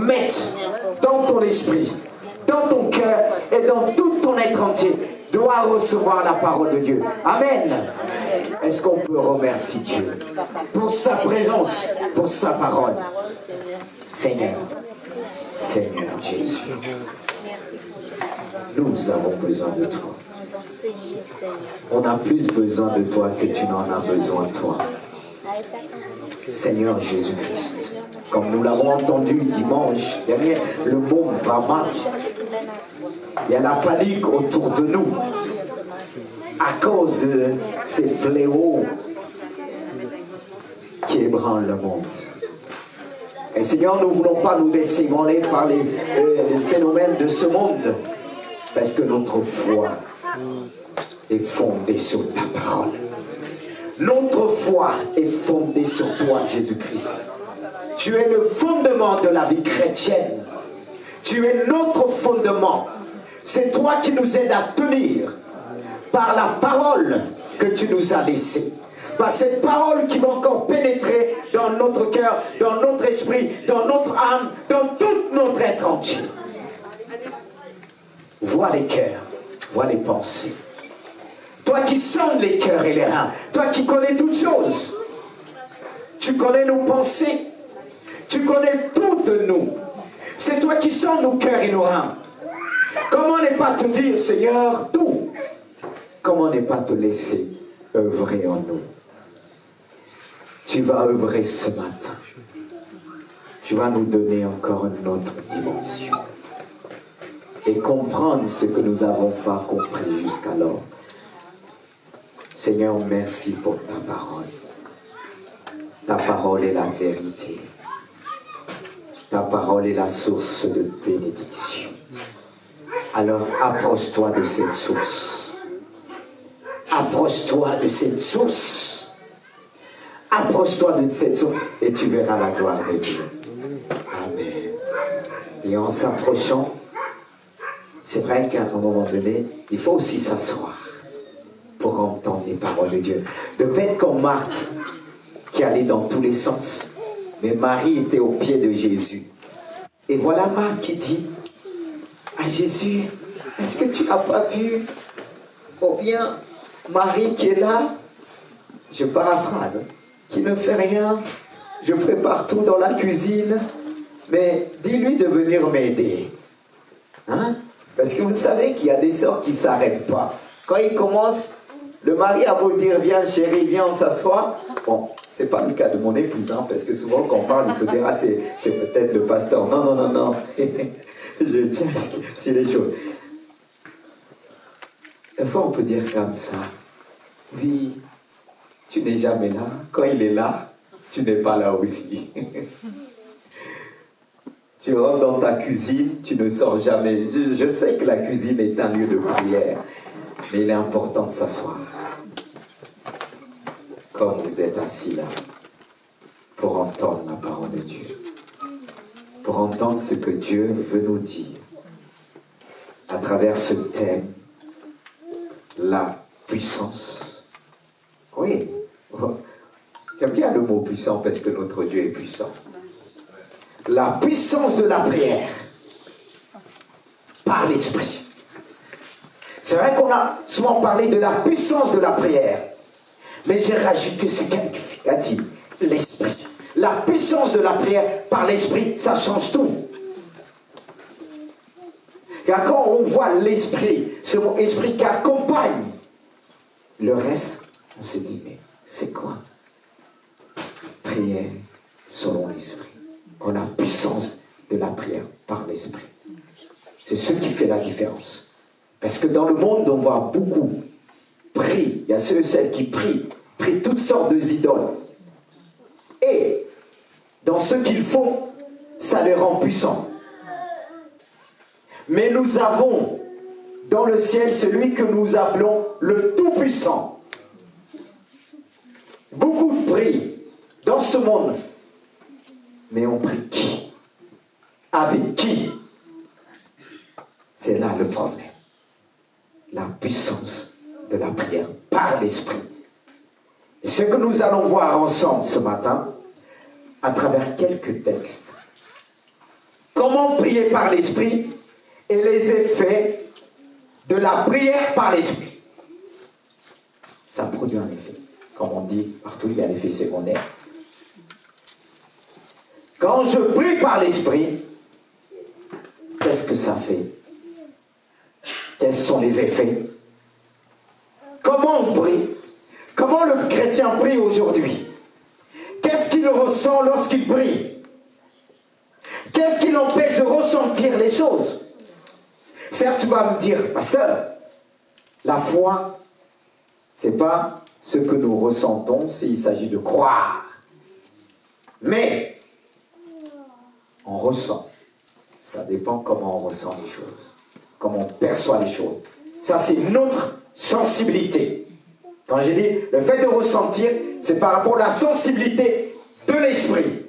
mette dans ton esprit, dans ton cœur et dans tout ton être entier, doit recevoir la parole de Dieu. Amen. Est-ce qu'on peut remercier Dieu pour sa présence, pour sa parole? Seigneur, Seigneur Jésus, nous avons besoin de toi. On a plus besoin de toi que tu n'en as besoin toi. Seigneur Jésus-Christ, comme nous l'avons entendu dimanche dernier, le monde va mal. Il y a la panique autour de nous à cause de ces fléaux qui ébranlent le monde. Et Seigneur, nous ne voulons pas nous laisser ébranler par les phénomènes de ce monde, parce que notre foi est fondée sur ta parole. Notre foi est fondée sur toi, Jésus-Christ. Tu es le fondement de la vie chrétienne. Tu es notre fondement. C'est toi qui nous aides à tenir par la parole que tu nous as laissée. Par cette parole qui va encore pénétrer dans notre cœur, dans notre esprit, dans notre âme, dans tout notre être entier. Vois les cœurs, vois les pensées. Toi qui sondes les cœurs et les reins, toi qui connais toutes choses, tu connais nos pensées, tu connais tout de nous. C'est toi qui sondes nos cœurs et nos reins. Comment ne pas te dire, Seigneur, tout? Comment ne pas te laisser œuvrer en nous? Tu vas œuvrer ce matin. Tu vas nous donner encore une autre dimension. Et comprendre ce que nous n'avons pas compris jusqu'alors. Seigneur, merci pour ta parole. Ta parole est la vérité. Ta parole est la source de bénédiction. Alors approche-toi de cette source. Approche-toi de cette source. Approche-toi de cette source et tu verras la gloire de Dieu. Amen. Et en s'approchant, c'est vrai qu'à un moment donné, il faut aussi s'asseoir pour entendre les paroles de Dieu. Ne pas être comme Marthe, qui allait dans tous les sens. Mais Marie était au pied de Jésus. Et voilà Marthe qui dit à Jésus, est-ce que tu n'as pas vu? Ou bien Marie qui est là, je paraphrase, qui ne fait rien, je prépare tout dans la cuisine, mais dis-lui de venir m'aider. Hein? Parce que vous savez qu'il y a des sœurs qui ne s'arrêtent pas. Quand ils commencent, le mari a beau dire, viens chérie, viens, on s'assoit. Bon, c'est pas le cas de mon épouse, hein, parce que souvent quand on parle, il peut dire, ah, c'est peut-être le pasteur. Non, non, non, non. Je tiens si les choses. Une fois, on peut dire comme ça, oui, tu n'es jamais là. Quand il est là, tu n'es pas là aussi. Tu rentres dans ta cuisine, tu ne sors jamais. Je sais que la cuisine est un lieu de prière, mais il est important de s'asseoir. Comme vous êtes assis là, pour entendre la parole de Dieu, pour entendre ce que Dieu veut nous dire, à travers ce thème, la puissance. Oui, j'aime bien le mot puissant parce que notre Dieu est puissant. La puissance de la prière par l'esprit. C'est vrai qu'on a souvent parlé de la puissance de la prière, mais j'ai rajouté ce qu'a dit l'esprit. La puissance de la prière par l'esprit, ça change tout. Car quand on voit l'esprit, ce mot esprit qui accompagne le reste, on se dit, mais c'est quoi? Prière selon l'esprit. On a la puissance de la prière par l'esprit. C'est ce qui fait la différence. Parce que dans le monde, on voit beaucoup prier. Il y a ceux et celles qui prient toutes sortes d'idoles. Et dans ce qu'ils font, ça les rend puissants. Mais nous avons dans le ciel celui que nous appelons le Tout-Puissant. Beaucoup prient dans ce monde. Mais on prie qui? Avec qui? C'est là le problème. La puissance de la prière par l'esprit. Et ce que nous allons voir ensemble ce matin, à travers quelques textes. comment prier par l'esprit et les effets de la prière par l'esprit. Ça produit un effet. Comme on dit partout, il y a l'effet secondaire. Quand je prie par l'esprit, qu'est-ce que ça fait? Quels sont les effets? Comment on prie? Comment le chrétien prie aujourd'hui? Qu'est-ce qu'il ressent lorsqu'il prie? Qu'est-ce qui l'empêche de ressentir les choses? Certes, tu vas me dire, pasteur, la foi, c'est pas ce que nous ressentons s'il s'agit de croire. Mais, on ressent. Ça dépend comment on ressent les choses, comment on perçoit les choses. Ça, c'est notre sensibilité. Quand je dis le fait de ressentir, c'est par rapport à la sensibilité de l'esprit.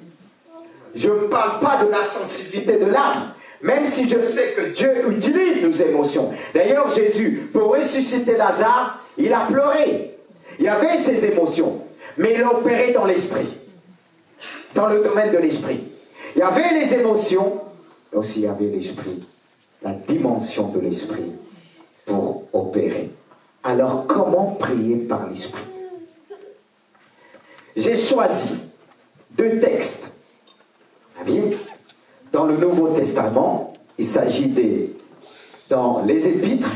Je ne parle pas de la sensibilité de l'âme, même si je sais que Dieu utilise nos émotions. D'ailleurs, Jésus, pour ressusciter Lazare, il a pleuré. Il y avait ses émotions, mais il a opéré dans l'esprit, dans le domaine de l'esprit. Il y avait les émotions, mais aussi il y avait l'esprit, la dimension de l'esprit pour opérer. Alors, comment prier par l'esprit? J'ai choisi 2 textes à vivre. Dans le Nouveau Testament, il s'agit dans les épîtres,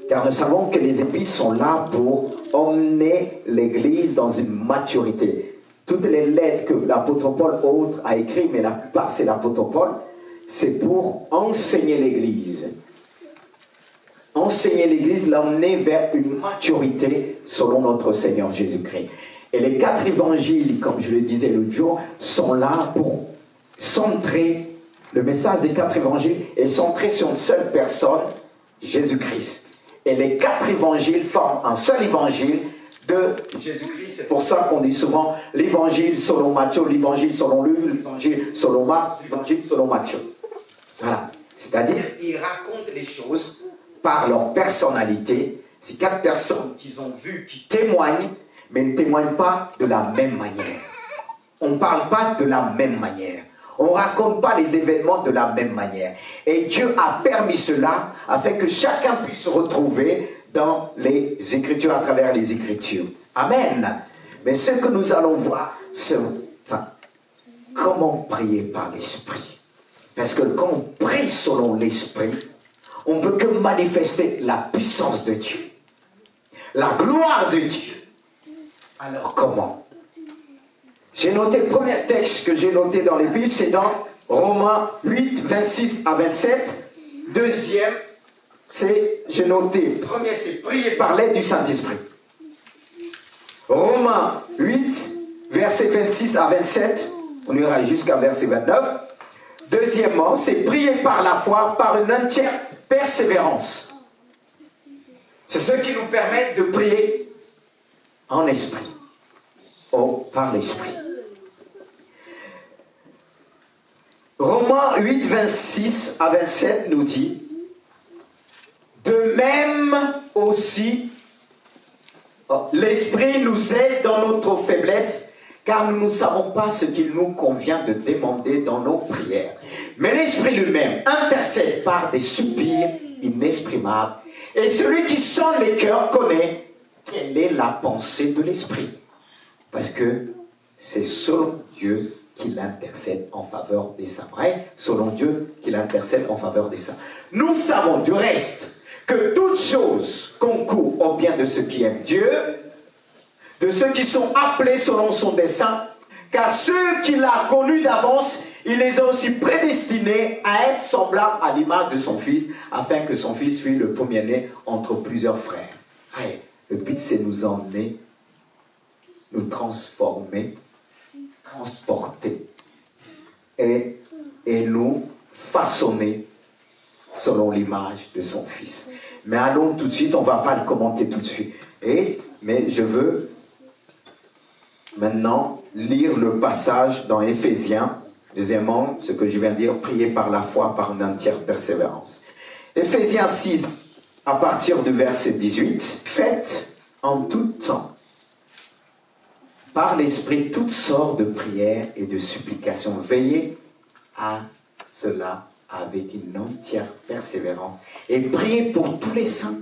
car nous savons que les épîtres sont là pour emmener l'Église dans une maturité. Toutes les lettres que l'apôtre Paul autre a écrites, mais la plupart c'est l'apôtre Paul, c'est pour enseigner l'Église. Enseigner l'Église, l'emmener vers une maturité selon notre Seigneur Jésus-Christ. Et les 4 évangiles, comme je le disais l'autre jour, sont là pour centrer, le message des 4 évangiles est centré sur une seule personne, Jésus-Christ. Et les 4 évangiles forment un seul évangile de Jésus-Christ. C'est pour ça qu'on dit souvent l'évangile selon Matthieu, l'évangile selon Luc, l'évangile selon Marc, l'évangile selon Matthieu. Voilà. C'est-à-dire, ils racontent les choses par leur personnalité. C'est 4 personnes qu'ils ont vues, qui témoignent, mais ne témoignent pas de la même manière. On ne parle pas de la même manière. On ne raconte pas les événements de la même manière. Et Dieu a permis cela afin que chacun puisse se retrouver dans les Écritures, à travers les Écritures. Amen. Mais ce que nous allons voir, c'est comment prier par l'Esprit. Parce que quand on prie selon l'Esprit, on ne peut que manifester la puissance de Dieu, la gloire de Dieu. Alors comment? J'ai noté le premier texte que j'ai noté dans les Bibles, c'est dans Romains 8, 26 à 27. Deuxième, j'ai noté, premier, c'est prier par l'aide du Saint-Esprit. Romains 8, versets 26 à 27, on ira jusqu'à verset 29. Deuxièmement, c'est prier par la foi, par une entière persévérance. C'est ce qui nous permet de prier en esprit, par l'esprit. Romains 8, 26 à 27 nous dit, de même aussi, l'esprit nous aide dans notre faiblesse, car nous ne savons pas ce qu'il nous convient de demander dans nos prières. Mais l'esprit lui-même intercède par des soupirs inexprimables, et celui qui sonde les cœurs connaît quelle est la pensée de l'esprit. Parce que c'est selon Dieu qu'il intercède en faveur des saints. Ouais, selon Dieu qu'il intercède en faveur des saints. Nous savons du reste que toutes choses concourent au bien de ceux qui aiment Dieu, de ceux qui sont appelés selon son dessein, car ceux qu'il a connus d'avance, il les a aussi prédestinés à être semblables à l'image de son Fils, afin que son Fils fût le premier-né entre plusieurs frères. Ouais, le but, c'est nous emmener, nous transformer, transporter et nous façonner selon l'image de son Fils. Mais allons tout de suite, on ne va pas le commenter tout de suite. Mais je veux maintenant lire le passage dans Éphésiens. Deuxièmement, ce que je viens de dire, prier par la foi, par une entière persévérance. Éphésiens 6, à partir du verset 18. Faites en tout temps, par l'Esprit, toutes sortes de prières et de supplications. Veillez à cela avec une entière persévérance et priez pour tous les saints.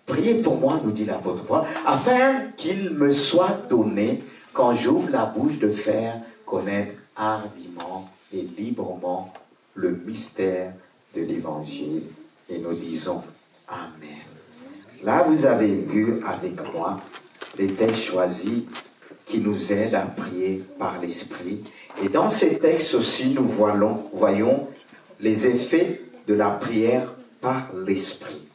Priez pour moi, nous dit l'apôtre Paul, afin qu'il me soit donné, quand j'ouvre la bouche, de faire connaître hardiment et librement le mystère de l'évangile. Et nous disons Amen. Là, vous avez vu avec moi les textes choisis qui nous aident à prier par l'Esprit. Et dans ces textes aussi, nous voyons les effets de la prière par l'Esprit.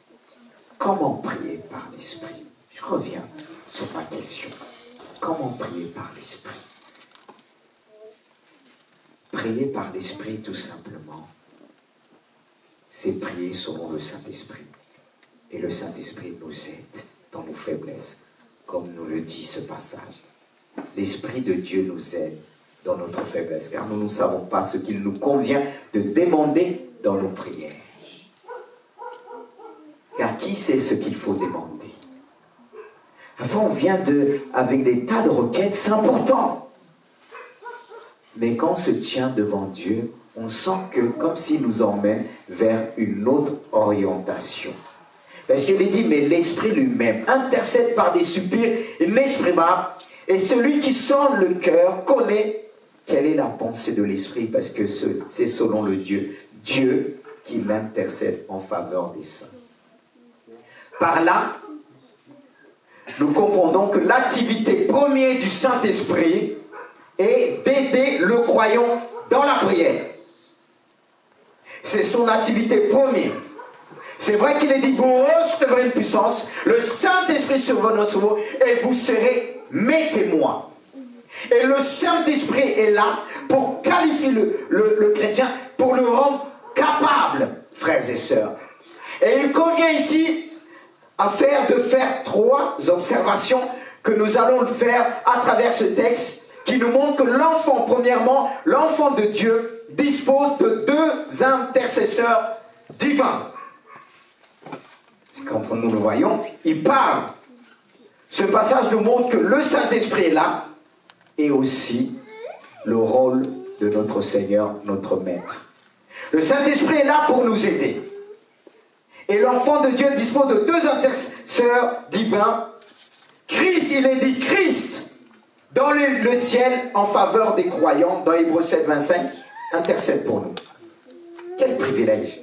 Comment prier par l'Esprit? Je reviens sur ma question. Comment prier par l'Esprit? Prier par l'Esprit, tout simplement, c'est prier selon le Saint-Esprit. Et le Saint-Esprit nous aide dans nos faiblesses, comme nous le dit ce passage. L'Esprit de Dieu nous aide dans notre faiblesse, car nous ne savons pas ce qu'il nous convient de demander dans nos prières. Car qui sait ce qu'il faut demander? Avant, on vient avec des tas de requêtes, c'est important. Mais quand on se tient devant Dieu, on sent que, comme s'il nous emmène vers une autre orientation. Parce qu'il est dit, mais l'Esprit lui-même intercède par des soupirs inexprimables, et celui qui sonde le cœur connaît quelle est la pensée de l'Esprit, parce que c'est selon le Dieu qui l'intercède en faveur des saints. Par là, nous comprenons que l'activité première du Saint-Esprit est d'aider le croyant dans la prière. C'est son activité première. C'est vrai qu'il est dit, vous recevrez une puissance, le Saint-Esprit survenant sur vous, et vous serez mes témoins. Et le Saint-Esprit est là pour qualifier le chrétien, pour le rendre capable, frères et sœurs. Et il convient ici de faire 3 observations que nous allons faire à travers ce texte, qui nous montre que l'enfant, premièrement, l'enfant de Dieu dispose de 2 intercesseurs divins. Comme nous le voyons, il parle. Ce passage nous montre que le Saint-Esprit est là, et aussi le rôle de notre Seigneur, notre Maître. Le Saint-Esprit est là pour nous aider. Et l'enfant de Dieu dispose de 2 intercesseurs divins. Christ, il est dit Christ, dans le ciel, en faveur des croyants, dans Hébreux 7, 25, intercède pour nous. Quel privilège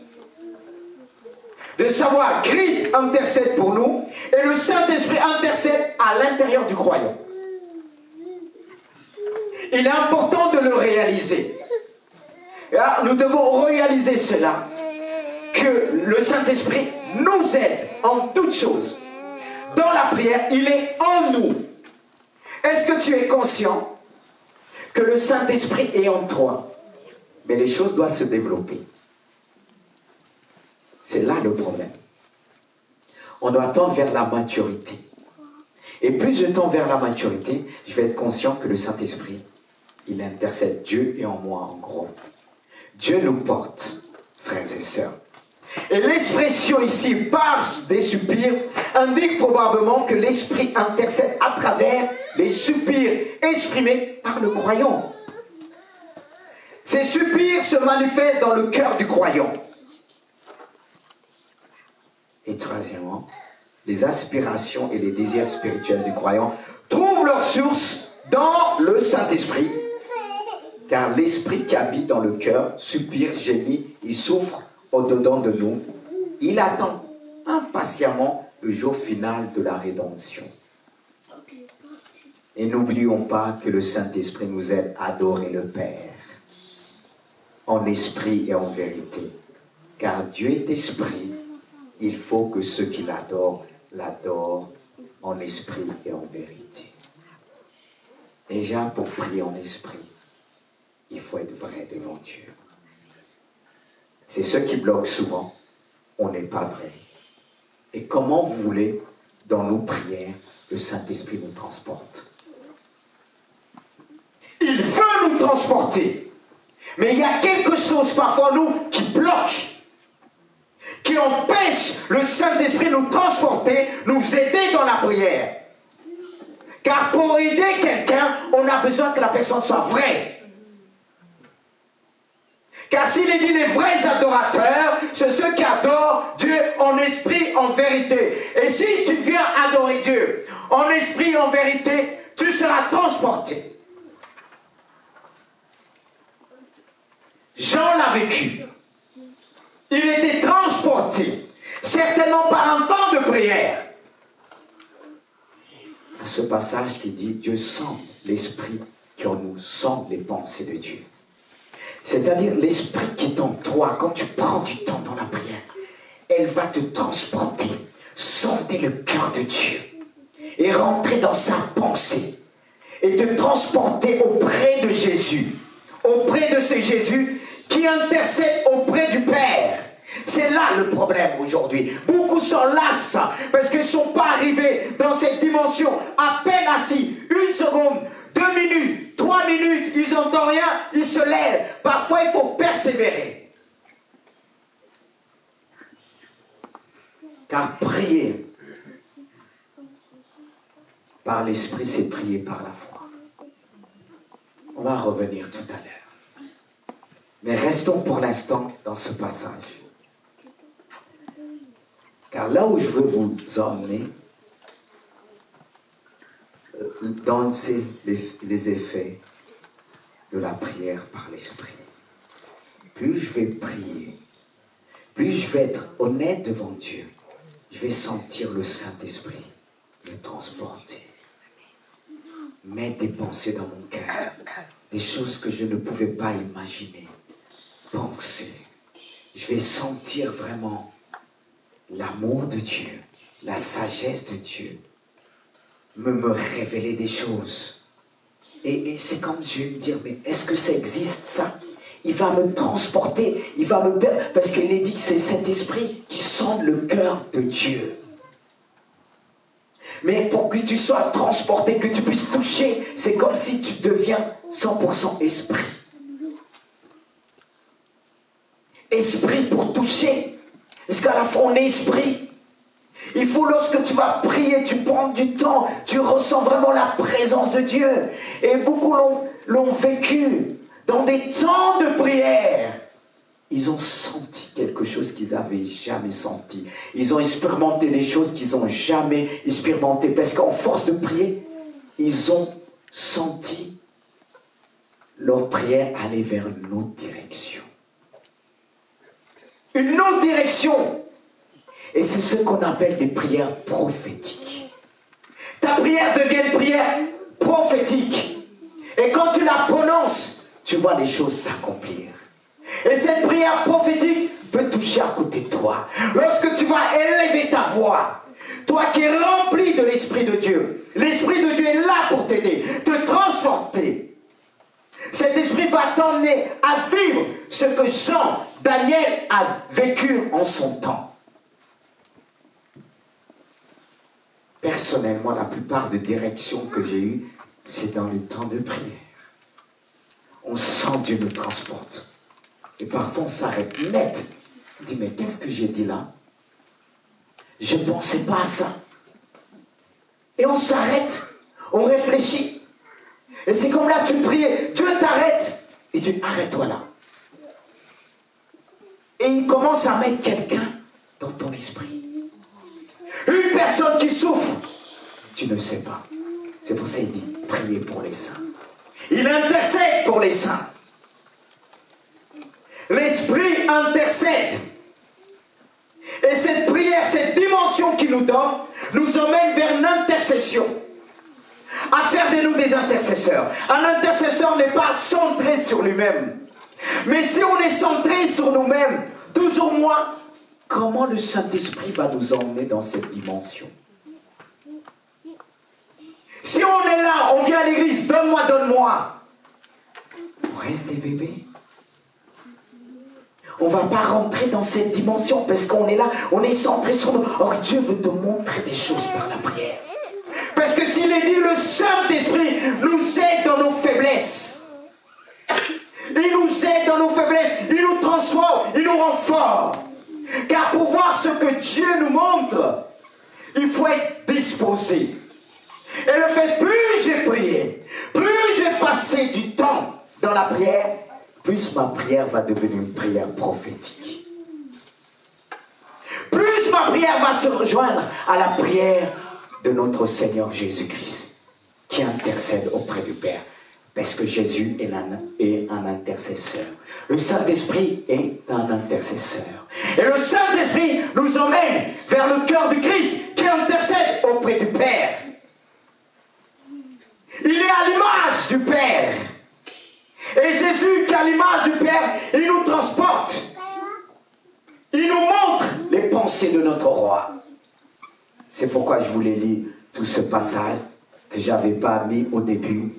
de savoir Christ intercède pour nous et le Saint-Esprit intercède à l'intérieur du croyant. Il est important de le réaliser. Là, nous devons réaliser cela, que le Saint-Esprit nous aide en toutes choses. Dans la prière, il est en nous. Est-ce que tu es conscient que le Saint-Esprit est en toi? Mais les choses doivent se développer. C'est là le problème. On doit tendre vers la maturité. Et plus je tends vers la maturité, je vais être conscient que le Saint-Esprit, il intercède. Dieu est en moi, en gros. Dieu nous porte, frères et sœurs. Et l'expression ici, par des soupirs, indique probablement que l'Esprit intercède à travers les soupirs exprimés par le croyant. Ces soupirs se manifestent dans le cœur du croyant. Et troisièmement, les aspirations et les désirs spirituels du croyant trouvent leur source dans le Saint-Esprit. Car l'Esprit qui habite dans le cœur soupire, gémit, il souffre au-dedans de nous. Il attend impatiemment le jour final de la rédemption. Et n'oublions pas que le Saint-Esprit nous aide à adorer le Père, en esprit et en vérité. Car Dieu est esprit. Il faut que ceux qui l'adorent, l'adorent en esprit et en vérité. Déjà, pour prier en esprit, il faut être vrai devant Dieu. C'est ce qui bloque souvent. On n'est pas vrai. Et comment vous voulez, dans nos prières, le Saint-Esprit nous transporte? Il veut nous transporter. Mais il y a quelque chose parfois nous qui bloque, qui empêche le Saint-Esprit de nous transporter, nous aider dans la prière. Car pour aider quelqu'un, on a besoin que la personne soit vraie. Car s'il est dit les vrais adorateurs, c'est ceux qui adorent Dieu en esprit, en vérité. Et si tu viens adorer Dieu en esprit, en vérité, tu seras transporté. Jean l'a vécu. Il était transporté, certainement par un temps de prière. À ce passage qui dit, Dieu sent l'esprit qui en nous sent les pensées de Dieu. C'est-à-dire l'esprit qui est en toi, quand tu prends du temps dans la prière, elle va te transporter, sonder le cœur de Dieu et rentrer dans sa pensée et te transporter auprès de Jésus, auprès de ce Jésus qui intercède auprès du Père. C'est là le problème aujourd'hui. Beaucoup s'en lassent parce qu'ils ne sont pas arrivés dans cette dimension. À peine assis, 1 seconde, 2 minutes, 3 minutes, ils n'entendent rien, ils se lèvent. Parfois, il faut persévérer. Car prier par l'esprit, c'est prier par la foi. On va revenir tout à l'heure. Mais restons pour l'instant dans ce passage. Car là où je veux vous emmener, dans les effets de la prière par l'esprit, plus je vais prier, plus je vais être honnête devant Dieu, je vais sentir le Saint-Esprit me transporter, mettre des pensées dans mon cœur, des choses que je ne pouvais pas imaginer, penser. Je vais sentir vraiment l'amour de Dieu, la sagesse de Dieu, me révéler des choses. Et c'est comme je vais me dire, mais est-ce que ça existe ça? Il va me transporter, il va me... Parce qu'il est dit que c'est cet esprit qui sonde le cœur de Dieu. Mais pour que tu sois transporté, que tu puisses toucher, c'est comme si tu deviens 100% esprit. Esprit pour toucher. Parce qu'à la fois on est esprit. Il faut, lorsque tu vas prier, tu prends du temps, tu ressens vraiment la présence de Dieu. Et beaucoup l'ont vécu dans des temps de prière. Ils ont senti quelque chose qu'ils n'avaient jamais senti. Ils ont expérimenté des choses qu'ils n'ont jamais expérimentées. Parce qu'en force de prier, ils ont senti leur prière aller vers une autre direction. Une autre direction. Et c'est ce qu'on appelle des prières prophétiques. Ta prière devient une prière prophétique. Et quand tu la prononces, tu vois les choses s'accomplir. Et cette prière prophétique peut toucher à côté de toi. Lorsque tu vas élever ta voix, toi qui es rempli de l'Esprit de Dieu, l'Esprit de Dieu est là pour t'aider, te transporter. Cet esprit va t'emmener à vivre ce que Jean, Daniel a vécu en son temps. Personnellement, la plupart des directions que j'ai eues, c'est dans le temps de prière. On sent Dieu nous transporte. Et parfois, on s'arrête net. On dit, mais qu'est-ce que j'ai dit là? Je ne pensais pas à ça. Et on s'arrête, on réfléchit. Et c'est comme là, tu priais, Dieu t'arrête. Et tu dis, arrête-toi là. Et il commence à mettre quelqu'un dans ton esprit. Une personne qui souffre, tu ne sais pas. C'est pour ça qu'il dit, priez pour les saints. Il intercède pour les saints. L'Esprit intercède. Et cette prière, cette dimension qu'il nous donne, nous emmène vers l'intercession. À faire de nous des intercesseurs. Un intercesseur n'est pas centré sur lui-même. Mais si on est centré sur nous-mêmes, toujours moins, comment le Saint-Esprit va nous emmener dans cette dimension? Si on est là, on vient à l'église, donne-moi, donne-moi. On reste des bébés. On ne va pas rentrer dans cette dimension parce qu'on est là, on est centré sur nous. Or, Dieu veut te montrer des choses par la prière. Parce que s'il est dit, le Saint-Esprit nous aide dans nos faiblesses. Il nous aide dans nos faiblesses, il nous transforme, il nous rend forts. Car pour voir ce que Dieu nous montre, il faut être disposé. Et le fait, plus j'ai prié, plus j'ai passé du temps dans la prière, plus ma prière va devenir une prière prophétique. Plus ma prière va se rejoindre à la prière de notre Seigneur Jésus-Christ, qui intercède auprès du Père. Parce que Jésus est un intercesseur. Le Saint-Esprit est un intercesseur. Et le Saint-Esprit nous emmène vers le cœur du Christ qui intercède auprès du Père. Il est à l'image du Père. Et Jésus, qui est à l'image du Père, il nous transporte. Il nous montre les pensées de notre roi. C'est pourquoi je voulais lire tout ce passage que je n'avais pas mis au début.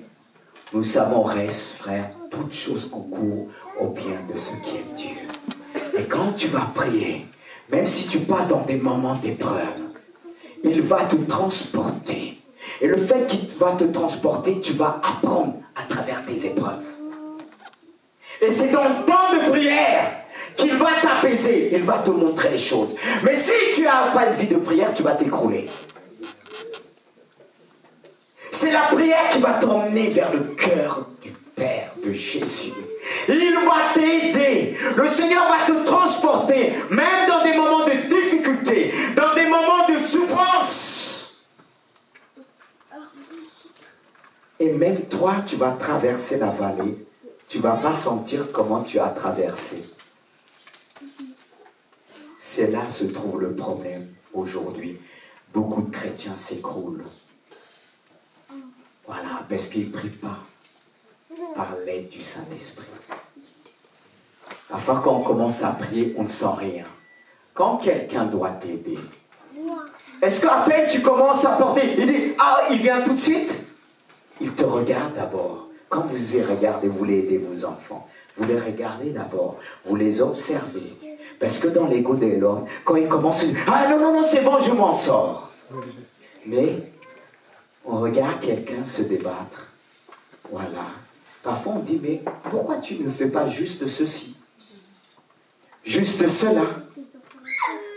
Nous savons, reste, frère, toutes choses concourent au bien de ceux qui aiment Dieu. Et quand tu vas prier, même si tu passes dans des moments d'épreuve, il va te transporter. Et le fait qu'il va te transporter, tu vas apprendre à travers tes épreuves. Et c'est dans le temps de prière qu'il va t'apaiser, il va te montrer les choses. Mais si tu n'as pas une vie de prière, tu vas t'écrouler. C'est la prière qui va t'emmener vers le cœur du Père, de Jésus. Il va t'aider. Le Seigneur va te transporter, même dans des moments de difficulté, dans des moments de souffrance. Et même toi, tu vas traverser la vallée. Tu ne vas pas sentir comment tu as traversé. C'est là se trouve le problème aujourd'hui. Beaucoup de chrétiens s'écroulent. Voilà, parce qu'ils ne prient pas par l'aide du Saint-Esprit. Parfois, quand on commence à prier, on ne sent rien. Quand quelqu'un doit t'aider, est-ce qu'à peine tu commences à porter, il dit, ah, il vient tout de suite? Il te regarde d'abord. Quand vous les regardez, vous voulez aider vos enfants. Vous les regardez d'abord, vous les observez. Parce que dans l'ego de l'homme, quand il commence, ah non, c'est bon, je m'en sors. Mais on regarde quelqu'un se débattre. Voilà. Parfois on dit, mais pourquoi tu ne fais pas juste ceci? Juste cela?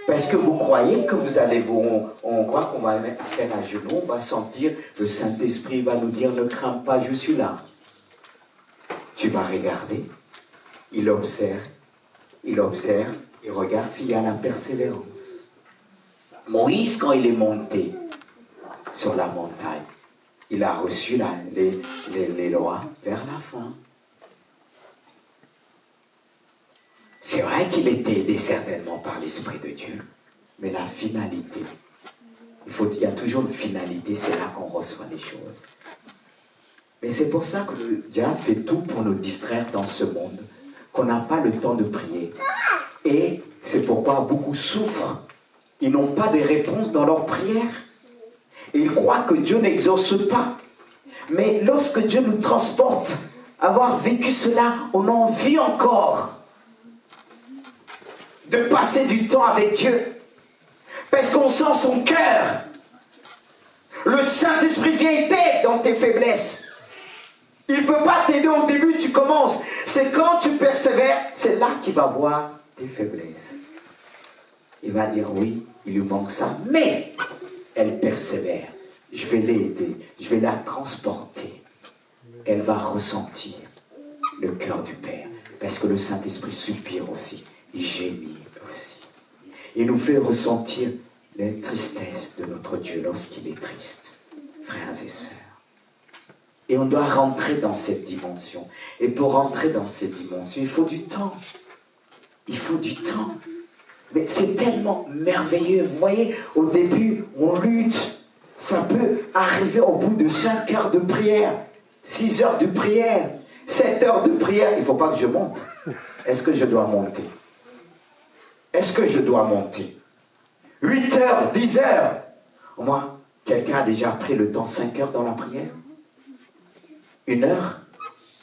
Parce que vous croyez que vous allez on croit qu'on va mettre à peine à genoux, on va sentir, le Saint-Esprit va nous dire, ne crains pas, je suis là. Tu vas regarder, il observe, il regarde s'il y a la persévérance. Moïse, quand il est monté sur la montagne, il a reçu les lois vers la fin. C'est vrai qu'il était aidé certainement par l'Esprit de Dieu, mais la finalité, il y a toujours une finalité, c'est là qu'on reçoit les choses. Mais c'est pour ça que le diable fait tout pour nous distraire dans ce monde, qu'on n'a pas le temps de prier. Et c'est pourquoi beaucoup souffrent. Ils n'ont pas de réponse dans leur prière. Et ils croient que Dieu n'exauce pas. Mais lorsque Dieu nous transporte, avoir vécu cela, on a envie encore de passer du temps avec Dieu. Parce qu'on sent son cœur. Le Saint-Esprit vient aider dans tes faiblesses. Il ne peut pas t'aider au début, tu commences. C'est quand tu persévères, c'est là qu'il va voir tes faiblesses. Il va dire oui, il lui manque ça, mais elle persévère. Je vais l'aider, je vais la transporter. Elle va ressentir le cœur du Père. Parce que le Saint-Esprit soupire aussi, il gémit aussi. Il nous fait ressentir les tristesses de notre Dieu lorsqu'il est triste, frères et sœurs. Et on doit rentrer dans cette dimension. Et pour rentrer dans cette dimension, il faut du temps. Il faut du temps. Mais c'est tellement merveilleux. Vous voyez, au début, on lutte. Ça peut arriver au bout de 5 heures de prière, 6 heures de prière, 7 heures de prière. Il ne faut pas que je monte. Est-ce que je dois monter? Est-ce que je dois monter? 8 heures, 10 heures. Au moins, quelqu'un a déjà pris le temps 5 heures dans la prière? 1 heure?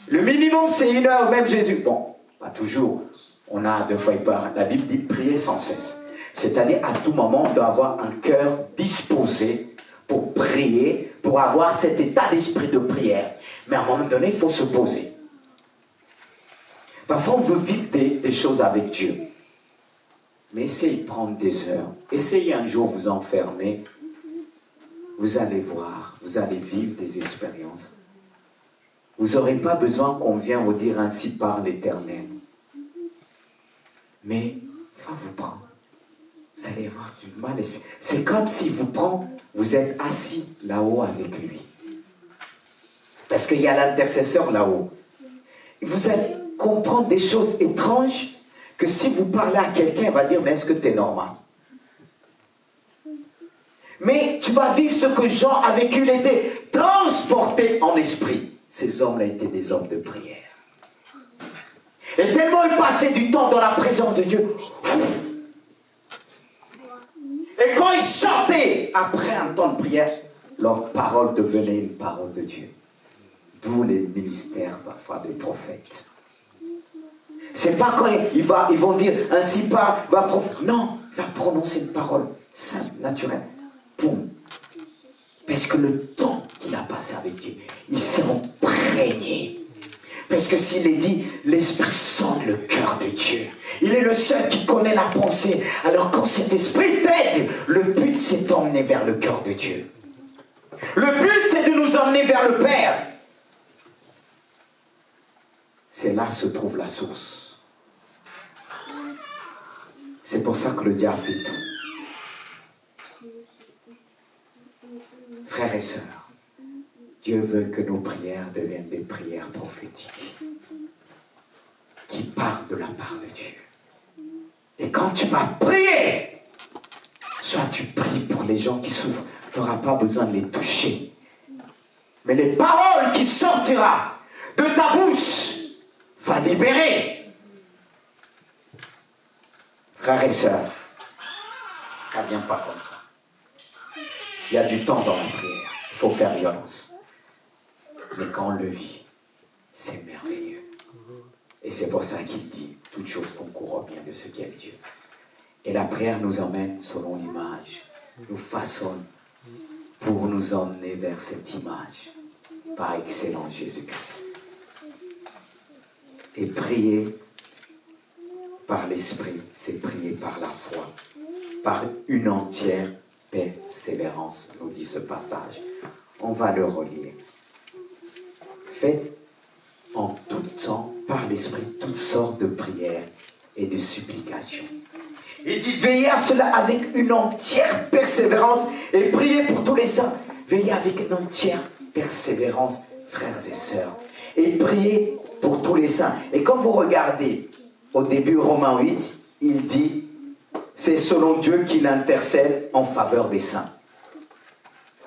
Le minimum, c'est 1 heure, même Jésus. Bon, pas toujours. On a 2 fois par. La Bible dit prier sans cesse. C'est-à-dire, à tout moment, on doit avoir un cœur disposé pour prier, pour avoir cet état d'esprit de prière. Mais à un moment donné, il faut se poser. Parfois, on veut vivre des choses avec Dieu. Mais essayez de prendre des heures. Essayez un jour vous enfermer. Vous allez voir, vous allez vivre des expériences. vous n'aurez pas besoin qu'on vienne vous dire ainsi par l'Éternel. Mais il va vous prendre. Vous allez avoir du mal. C'est comme s'il vous prend, vous êtes assis là-haut avec lui. Parce qu'il y a l'intercesseur là-haut. Vous allez comprendre des choses étranges que si vous parlez à quelqu'un, il va dire, mais est-ce que tu es normal? Mais tu vas vivre ce que Jean a vécu, il était transporté en esprit. Ces hommes-là étaient des hommes de prière. Et tellement ils passaient du temps dans la présence de Dieu. Et quand ils sortaient, après un temps de prière, leur parole devenait une parole de Dieu. D'où les ministères parfois des prophètes. C'est pas quand ils vont dire ainsi pas, non, il va prononcer une parole simple, naturelle. Boum. Parce que le temps qu'il a passé avec Dieu, il s'est imprégné. Parce que s'il est dit, l'esprit sonde le cœur de Dieu. Il est le seul qui connaît la pensée. Alors quand cet esprit t'aide, le but c'est d'emmener vers le cœur de Dieu. Le but c'est de nous emmener vers le Père. C'est là se trouve la source. C'est pour ça que le diable fait tout. Frères et sœurs, Dieu veut que nos prières deviennent des prières prophétiques qui partent de la part de Dieu. Et quand tu vas prier, soit tu pries pour les gens qui souffrent, tu n'auras pas besoin de les toucher. Mais les paroles qui sortiront de ta bouche va libérer. Frères et sœurs, ça ne vient pas comme ça. Il y a du temps dans la prière. Il faut faire violence. Mais quand on le vit, c'est merveilleux. Et c'est pour ça qu'il dit, toute chose concourt au bien de ce qu'est Dieu. Et la prière nous emmène selon l'image, nous façonne pour nous emmener vers cette image, par excellence Jésus-Christ. Et prier par l'Esprit, c'est prier par la foi, par une entière persévérance, nous dit ce passage. On va le relire. Faites en tout temps, par l'Esprit, toutes sortes de prières et de supplications. Il dit, veillez à cela avec une entière persévérance et priez pour tous les saints. Veillez avec une entière persévérance, frères et sœurs. Et priez pour tous les saints. Et quand vous regardez au début Romains 8, il dit, c'est selon Dieu qu'il intercède en faveur des saints.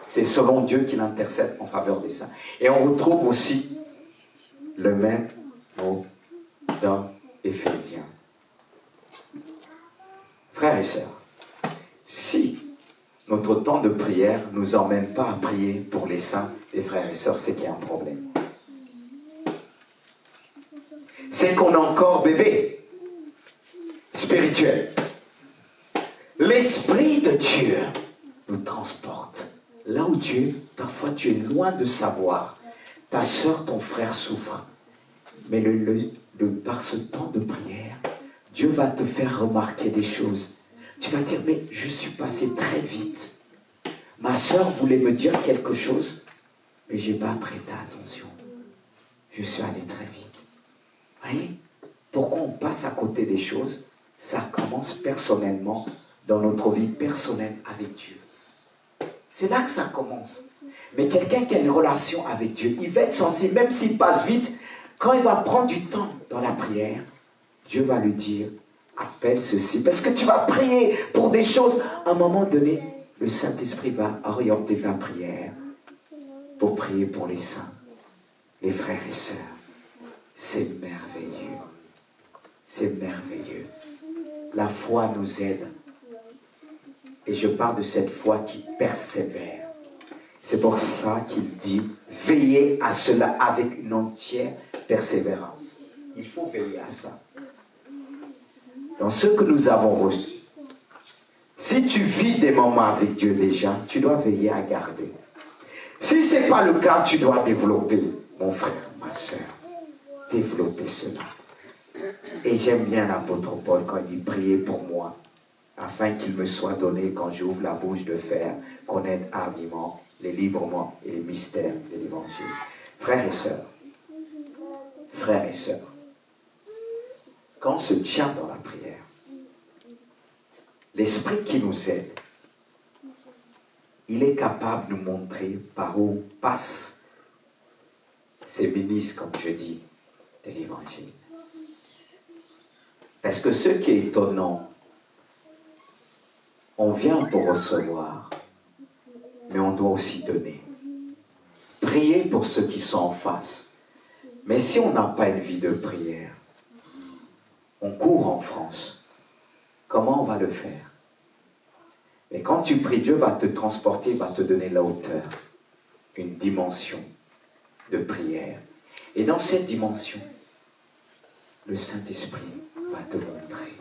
C'est selon Dieu qu'il intercède en faveur des saints. Et on retrouve aussi le même mot dans Éphésiens. Frères et sœurs, si notre temps de prière ne nous emmène pas à prier pour les saints, les frères et sœurs, c'est qu'il y a un problème. C'est qu'on est encore bébé spirituel. L'Esprit de Dieu nous transporte. Là où Dieu, parfois tu es loin de savoir, ta soeur, ton frère souffre. Mais par ce temps de prière, Dieu va te faire remarquer des choses. Tu vas dire, mais je suis passé très vite. Ma soeur voulait me dire quelque chose, mais je n'ai pas prêté attention. Je suis allé très vite. Vous voyez, pourquoi on passe à côté des choses? Ça commence personnellement, dans notre vie personnelle avec Dieu. C'est là que ça commence. Mais quelqu'un qui a une relation avec Dieu, il va être sensible, même s'il passe vite, quand il va prendre du temps dans la prière, Dieu va lui dire, appelle ceci. Parce que tu vas prier pour des choses. À un moment donné, le Saint-Esprit va orienter ta prière pour prier pour les saints, les frères et sœurs. C'est merveilleux. C'est merveilleux. La foi nous aide. Et je parle de cette foi qui persévère. C'est pour ça qu'il dit, veillez à cela avec une entière persévérance. Il faut veiller à ça. Dans ce que nous avons reçu, si tu vis des moments avec Dieu déjà, tu dois veiller à garder. Si ce n'est pas le cas, tu dois développer, mon frère, ma soeur, développer cela. Et j'aime bien l'apôtre Paul quand il dit, priez pour moi, afin qu'il me soit donné, quand j'ouvre la bouche de faire, connaître hardiment les librements et les mystères de l'évangile. Frères et sœurs, Frères et sœurs, quand on se tient dans la prière, l'Esprit qui nous aide, il est capable de nous montrer par où passent ces ministres, comme je dis, de l'Évangile. Parce que ce qui est étonnant, on vient pour recevoir, mais on doit aussi donner. Prier pour ceux qui sont en face. Mais si on n'a pas une vie de prière, on court en France. Comment on va le faire? Et quand tu pries, Dieu va te transporter, va te donner la hauteur, une dimension de prière. Et dans cette dimension, le Saint-Esprit va te montrer.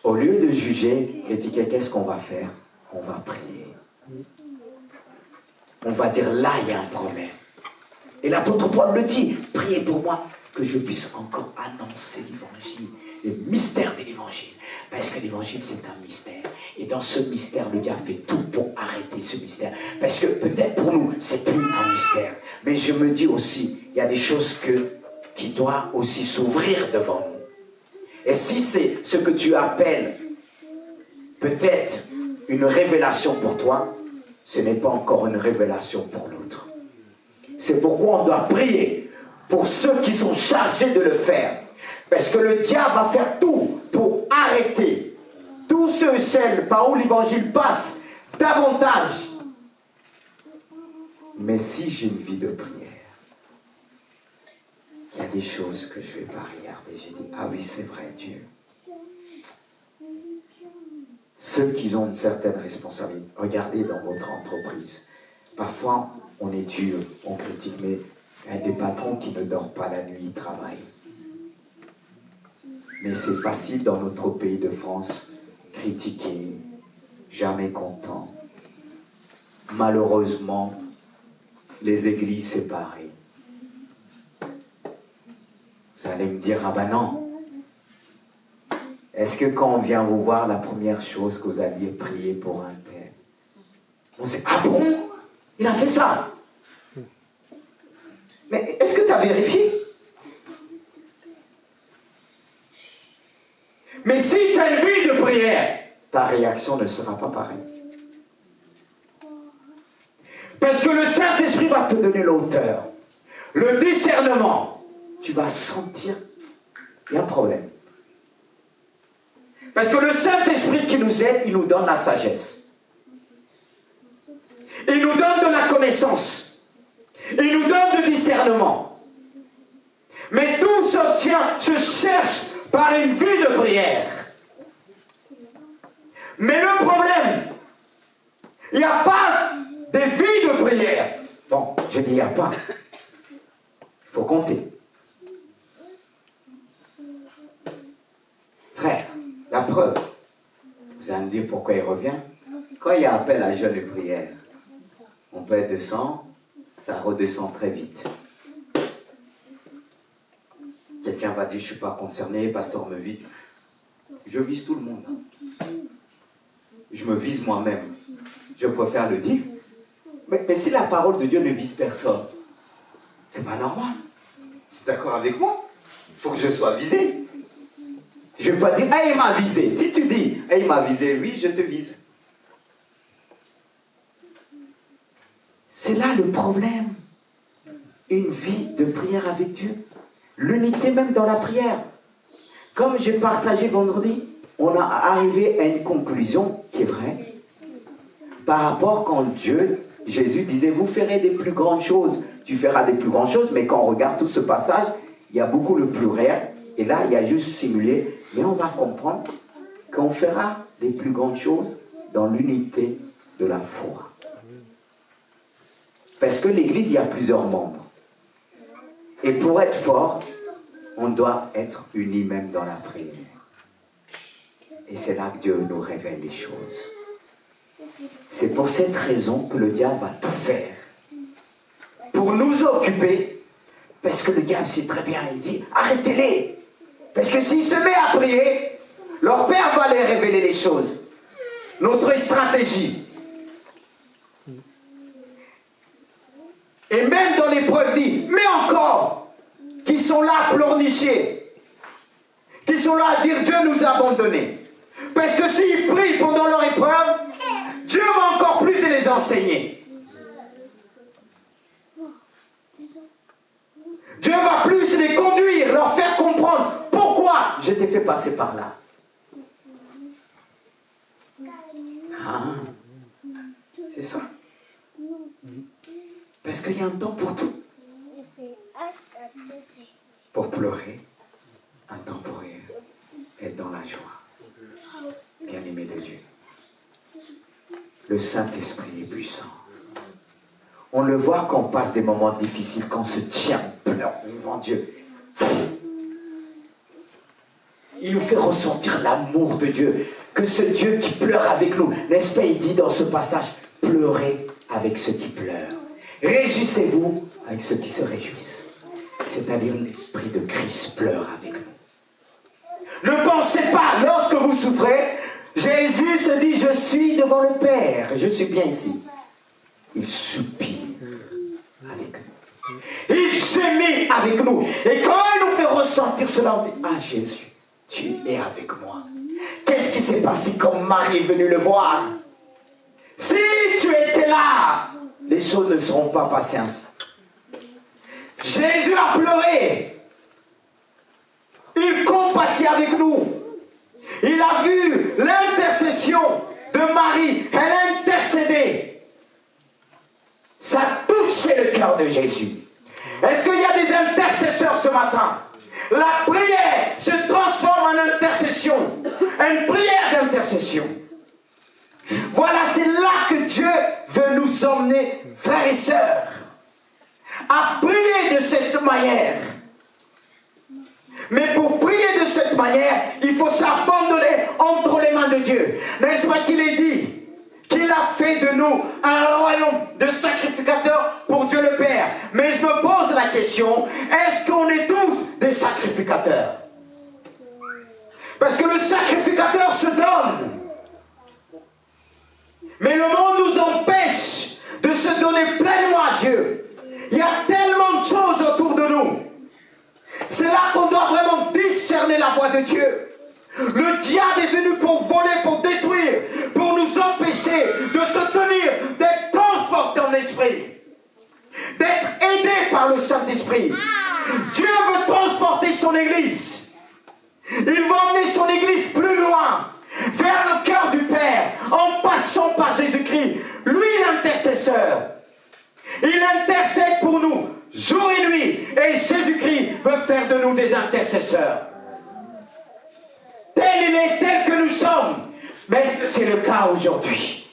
Au lieu de juger, critiquer, qu'est-ce qu'on va faire? On va prier. On va dire, là, il y a un problème. Et l'apôtre Paul le dit, priez pour moi, que je puisse encore annoncer l'évangile, le mystère de l'évangile. Parce que l'évangile, c'est un mystère. Et dans ce mystère, le diable fait tout pour arrêter ce mystère. Parce que peut-être pour nous, c'est plus un mystère. Mais je me dis aussi, il y a des choses qui doivent aussi s'ouvrir devant nous. Et si c'est ce que tu appelles peut-être une révélation pour toi, ce n'est pas encore une révélation pour l'autre. C'est pourquoi on doit prier pour ceux qui sont chargés de le faire. Parce que le diable va faire tout pour arrêter tous ceux et celles par où l'évangile passe davantage. Mais si j'ai une vie de prière, il y a des choses que je ne vais pas regarder. J'ai dit, ah oui, c'est vrai, Dieu. Ceux qui ont une certaine responsabilité, regardez dans votre entreprise. Parfois, on est dur, on critique, mais il y a des patrons qui ne dorment pas la nuit, ils travaillent. Mais c'est facile dans notre pays de France, critiquer, jamais content. Malheureusement, les églises séparées. Vous allez me dire, ah ben non. Est-ce que quand on vient vous voir, la première chose que vous alliez prier pour un tel, on sait, ah bon, il a fait ça. Mais est-ce que tu as vérifié? Mais si tu as une vie de prière, ta réaction ne sera pas pareille. Parce que le Saint-Esprit va te donner l'auteur, le discernement. Tu vas sentir qu'il y a un problème. Parce que le Saint-Esprit qui nous aide, il nous donne la sagesse. Il nous donne de la connaissance. Il nous donne du discernement. Mais tout s'obtient, se cherche par une vie de prière. Mais le problème, il n'y a pas de vie de prière. Bon, je dis il n'y a pas. Il faut compter. Frère, la preuve, vous allez me dire pourquoi il revient. Quand il y a appel à jeûne et prière, on peut être 200, ça redescend très vite. Quelqu'un va dire, je ne suis pas concerné, pasteur me vise. Je vise tout le monde. Je me vise moi-même. Je préfère le dire. Mais si la parole de Dieu ne vise personne, c'est pas normal. Tu es d'accord avec moi? Il faut que je sois visé. Je ne vais pas dire, ah, il m'a visé. Si tu dis, ah, il m'a visé, oui, je te vise. C'est là le problème. Une vie de prière avec Dieu. L'unité même dans la prière. Comme j'ai partagé vendredi, on a arrivé à une conclusion qui est vraie. Par rapport quand Jésus disait, vous ferez des plus grandes choses. Tu feras des plus grandes choses, mais quand on regarde tout ce passage, il y a beaucoup le pluriel. Et là, il y a juste simulé. Mais on va comprendre qu'on fera les plus grandes choses dans l'unité de la foi. Parce que l'Église, il y a plusieurs membres. Et pour être fort, on doit être unis même dans la prière. Et c'est là que Dieu nous révèle les choses. C'est pour cette raison que le diable va tout faire pour nous occuper. Parce que le diable sait très bien, il dit, arrêtez-les. Parce que s'il se met à prier, leur Père va les révéler les choses. Notre stratégie. Et même dans l'épreuve dit, mais encore, qui sont là à pleurnicher, qui sont là à dire Dieu nous a abandonnés. Parce que s'ils prient pendant leur épreuve, Dieu va encore plus les enseigner. Dieu va plus les conduire, leur faire comprendre pourquoi je t'ai fait passer par là. Ah, c'est ça. Parce qu'il y a un temps pour tout. Pour pleurer, un temps pour rire, être dans la joie. Bien-aimé de Dieu. Le Saint-Esprit est puissant. On le voit quand on passe des moments difficiles, quand on se tient, on pleure devant Dieu. Il nous fait ressentir l'amour de Dieu. Que ce Dieu qui pleure avec nous, n'est-ce pas, il dit dans ce passage, pleurez avec ceux qui pleurent. Réjouissez-vous avec ceux qui se réjouissent. C'est-à-dire l'Esprit de Christ pleure avec nous. Ne pensez pas, lorsque vous souffrez, Jésus se dit, je suis devant le Père, je suis bien ici. Il soupire avec nous. Il gémit avec nous. Et quand il nous fait ressentir cela, on dit, ah Jésus, tu es avec moi. Qu'est-ce qui s'est passé quand Marie est venue le voir? Si tu étais là, les choses ne seront pas passées ainsi. Jésus a pleuré. Il compatit avec nous. Il a vu l'intercession de Marie. Elle a intercédé. Ça a touché le cœur de Jésus. Est-ce qu'il y a des intercesseurs ce matin? La prière se transforme en intercession. Une prière d'intercession. Voilà, c'est là que Dieu veut nous emmener, frères et sœurs, à prier de cette manière. Mais pour prier de cette manière, il faut s'abandonner entre les mains de Dieu. N'est-ce pas qu'il est dit qu'il a fait de nous un royaume de sacrificateurs pour Dieu le Père? Mais je me pose la question, est-ce qu'on est tous des sacrificateurs? Parce que le sacrificateur se donne. Mais le monde nous empêche de se donner pleinement à Dieu. Il y a tellement de choses autour de nous. C'est là qu'on doit vraiment discerner la voix de Dieu. Le diable est venu pour voler, pour détruire, pour nous empêcher de se tenir, d'être transportés en esprit, d'être aidés par le Saint-Esprit. Dieu veut transporter son Église. Il veut emmener son Église plus loin, vers le cœur du Père, en passant par Jésus-Christ, lui l'intercesseur. Il intercède pour nous, jour et nuit, et Jésus-Christ veut faire de nous des intercesseurs. Tel il est, tel que nous sommes. Mais est-ce que c'est le cas aujourd'hui?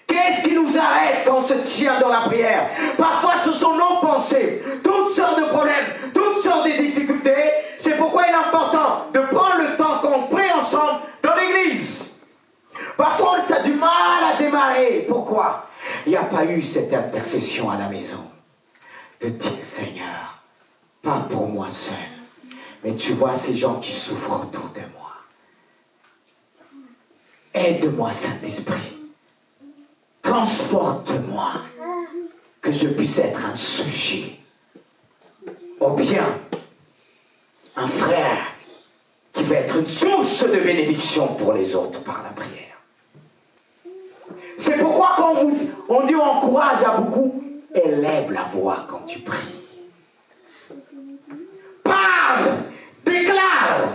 Qu'est-ce qui nous arrête quand on se tient dans la prière? Parfois ce sont nos pensées, toutes sortes de problèmes, toutes sortes de difficultés. C'est pourquoi il est important de prendre le temps qu'on prie ensemble dans l'église. Parfois ça a du mal à démarrer. Pourquoi? Il n'y a pas eu cette intercession à la maison. De dire, Seigneur, pas pour moi seul, mais tu vois ces gens qui souffrent autour de moi. Aide-moi, Saint-Esprit. Transporte-moi, que je puisse être un sujet, ou bien un frère qui va être une source de bénédiction pour les autres par la prière. C'est pourquoi quand on dit on encourage à beaucoup, élève la voix quand tu pries. Parle, déclare.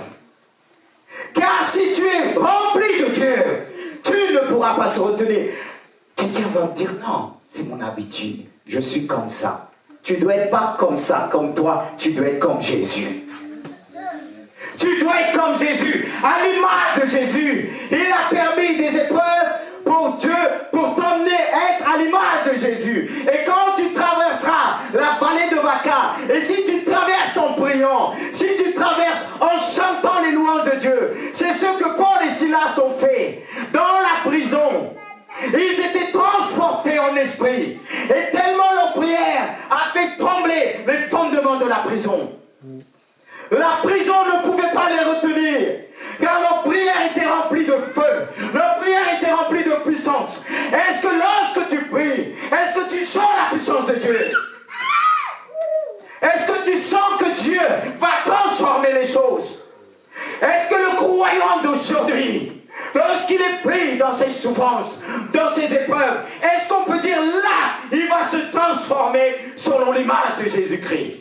Car si tu es rempli de Dieu, tu ne pourras pas se retenir. Quelqu'un va me dire non, c'est mon habitude, je suis comme ça. Tu dois être pas comme ça, comme toi, tu dois être comme Jésus. Tu dois être comme Jésus, à l'image de Jésus. Il a permis des épreuves pour Dieu, pour t'emmener à être à l'image de Jésus. Et quand tu traverseras la vallée de Baca, et si tu traverses en priant, si tu traverses en chantant les louanges de Dieu, c'est ce que Paul et Silas ont fait dans la prison. Ils étaient transportés en esprit. Et tellement leur prière a fait trembler les fondements de la prison. La prison ne pouvait pas les retenir, car leur prière était remplie de feu, leur prière était remplie de puissance. Est-ce que lorsque tu pries, est-ce que tu sens la puissance de Dieu? Est-ce que tu croyant d'aujourd'hui, lorsqu'il est pris dans ses souffrances, dans ses épreuves, est-ce qu'on peut dire là, il va se transformer selon l'image de Jésus-Christ?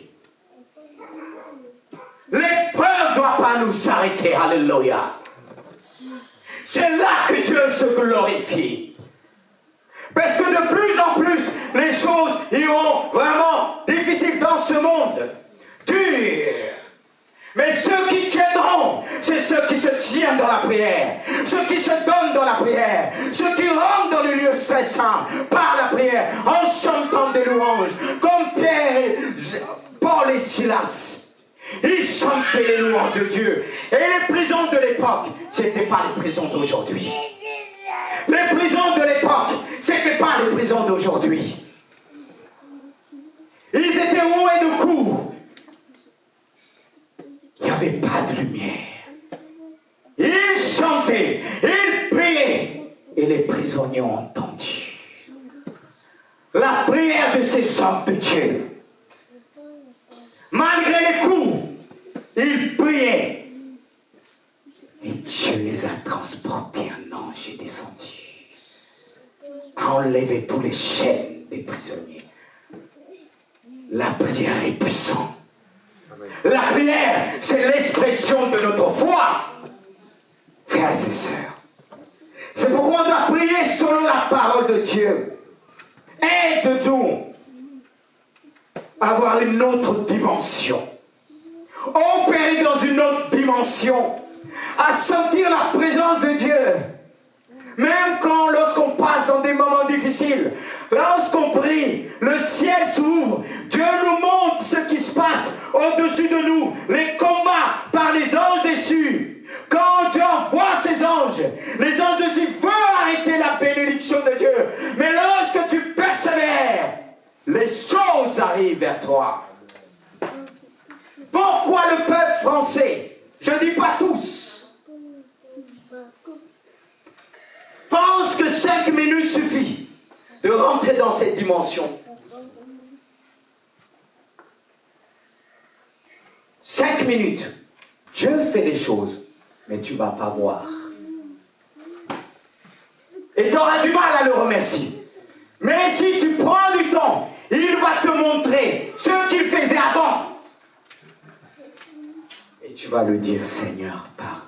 L'épreuve ne doit pas nous arrêter. Alléluia. C'est là que Dieu se glorifie. Parce que de plus en plus, les choses iront vraiment difficiles dans ce monde. Dur. Mais ceux qui tiendront, c'est ceux qui se tiennent dans la prière, ceux qui se donnent dans la prière, ceux qui rentrent dans les lieux stressants par la prière, en chantant des louanges, comme Pierre, Paul et Silas. Ils chantaient les louanges de Dieu. Et les prisons de l'époque, ce n'étaient pas les prisons d'aujourd'hui. Les prisons de l'époque, ce n'étaient pas les prisons d'aujourd'hui. Ils étaient roués de coups. Il n'y avait pas de lumière. Ils chantaient, ils priaient. Et les prisonniers ont entendu la prière de ces hommes de Dieu. Malgré les coups, ils priaient. Et Dieu les a transportés. Un ange est descendu, a enlevé tous les chaînes des prisonniers. La prière est puissante. La prière, c'est l'expression de notre foi. Frères et sœurs, c'est pourquoi on doit prier selon la parole de Dieu. Aide-nous à avoir une autre dimension. Opérer dans une autre dimension. À sentir la présence de Dieu. Même lorsqu'on passe dans des moments difficiles, lorsqu'on prie, le ciel s'ouvre, Dieu nous montre ce qui se passe au-dessus de nous, les combats par les anges déçus. Quand Dieu envoie ses anges, les anges déçus veulent arrêter la bénédiction de Dieu. Mais lorsque tu persévères, les choses arrivent vers toi. Pourquoi le peuple français, je ne dis pas tous, pense que 5 minutes suffit de rentrer dans cette dimension? 5 minutes. Dieu fait des choses, mais tu ne vas pas voir. Et tu auras du mal à le remercier. Mais si tu prends du temps, il va te montrer ce qu'il faisait avant. Et tu vas lui dire, Seigneur, pardon.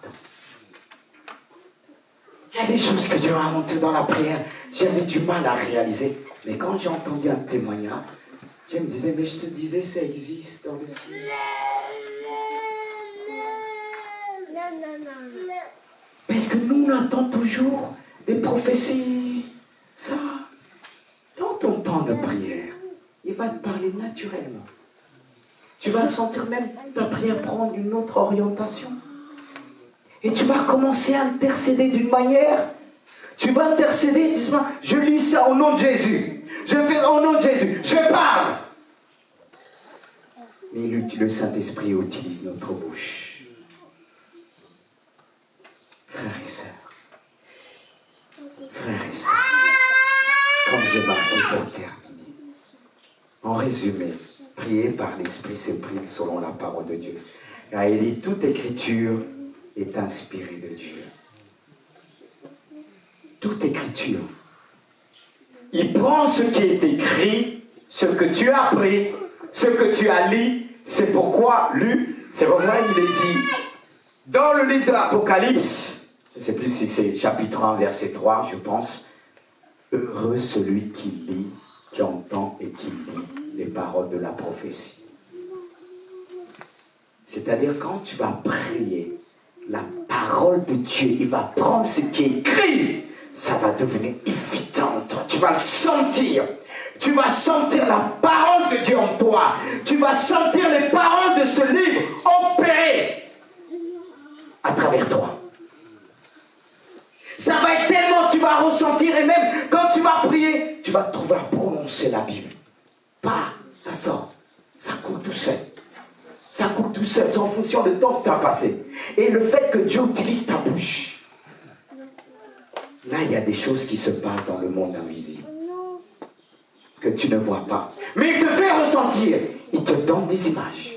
Il y a des choses que Dieu a montrées dans la prière. J'avais du mal à réaliser. Mais quand j'ai entendu un témoignage, je me disais, mais je te disais, ça existe dans le ciel. Parce que nous, on attend toujours des prophéties. Ça, dans ton temps de prière, il va te parler naturellement. Tu vas sentir même ta prière prendre une autre orientation. Et tu vas commencer à intercéder d'une manière. Tu vas intercéder, dis-moi, je lis ça au nom de Jésus. Je fais au nom de Jésus. Je parle. Mais le Saint-Esprit utilise notre bouche. Frères et sœurs, comme j'ai marqué pour terminer, en résumé, prier par l'Esprit, c'est prier selon la parole de Dieu. Car il dit, toute écriture est inspirée de Dieu. Toute écriture. Il prend ce qui est écrit, ce que tu as appris, ce que tu as lu, c'est pourquoi il est dit, dans le livre de l'Apocalypse, je ne sais plus si c'est chapitre 1, verset 3, je pense. Heureux celui qui lit, qui entend et qui lit les paroles de la prophétie. C'est-à-dire quand tu vas prier, la parole de Dieu, il va prendre ce qui est écrit, ça va devenir évident. Tu vas le sentir. Tu vas sentir la parole de Dieu en toi. Tu vas sentir les paroles de ce livre opérer à travers toi. Ça va être tellement, tu vas ressentir, et même quand tu vas prier, tu vas te trouver à prononcer la Bible. Pas, ça sort, ça coule tout seul. Ça coule tout seul, c'est en fonction du temps que tu as passé. Et le fait que Dieu utilise ta bouche, là il y a des choses qui se passent dans le monde invisible, que tu ne vois pas. Mais il te fait ressentir, il te donne des images.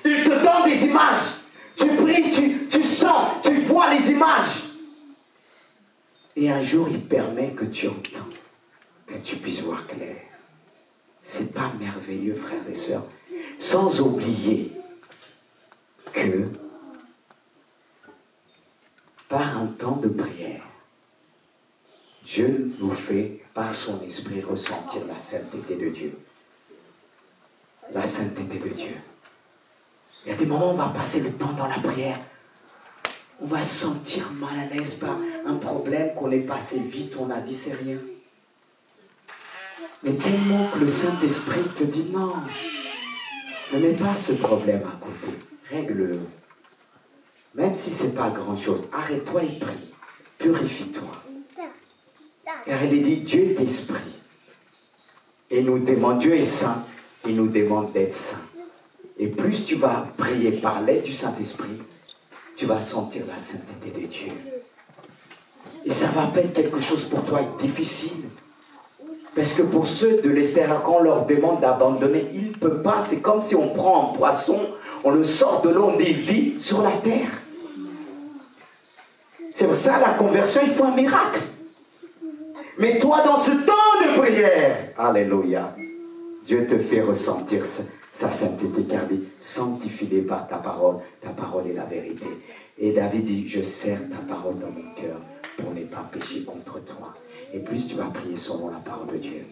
Il te donne des images. Tu pries, tu sens, tu images. Et un jour, il permet que tu entends, que tu puisses voir clair. C'est pas merveilleux, frères et sœurs. Sans oublier que par un temps de prière, Dieu nous fait, par son esprit, ressentir la sainteté de Dieu. La sainteté de Dieu. Il y a des moments où on va passer le temps dans la prière. On va se sentir mal à l'aise par un problème qu'on est passé vite, on a dit c'est rien. Mais tellement que le Saint-Esprit te dit non, ne mets pas ce problème à côté, règle-le. Même si ce n'est pas grand-chose, arrête-toi et prie, purifie-toi. Car il est dit, Dieu est esprit. Et nous demande, Dieu est saint, il nous demande d'être saint. Et plus tu vas prier par l'aide du Saint-Esprit, tu vas sentir la sainteté de Dieu. Et ça va pas être quelque chose pour toi être difficile. Parce que pour ceux de l'extérieur, quand on leur demande d'abandonner, ils ne peuvent pas. C'est comme si on prend un poisson, on le sort de l'eau, on dit vie sur la terre. C'est pour ça la conversion, il faut un miracle. Mais toi, dans ce temps de prière, alléluia, Dieu te fait ressentir sa sainteté, car il dit, sanctifie-les par ta parole est la vérité. Et David dit, je serre ta parole dans mon cœur pour ne pas pécher contre toi. Et plus tu vas prier selon la parole de Dieu,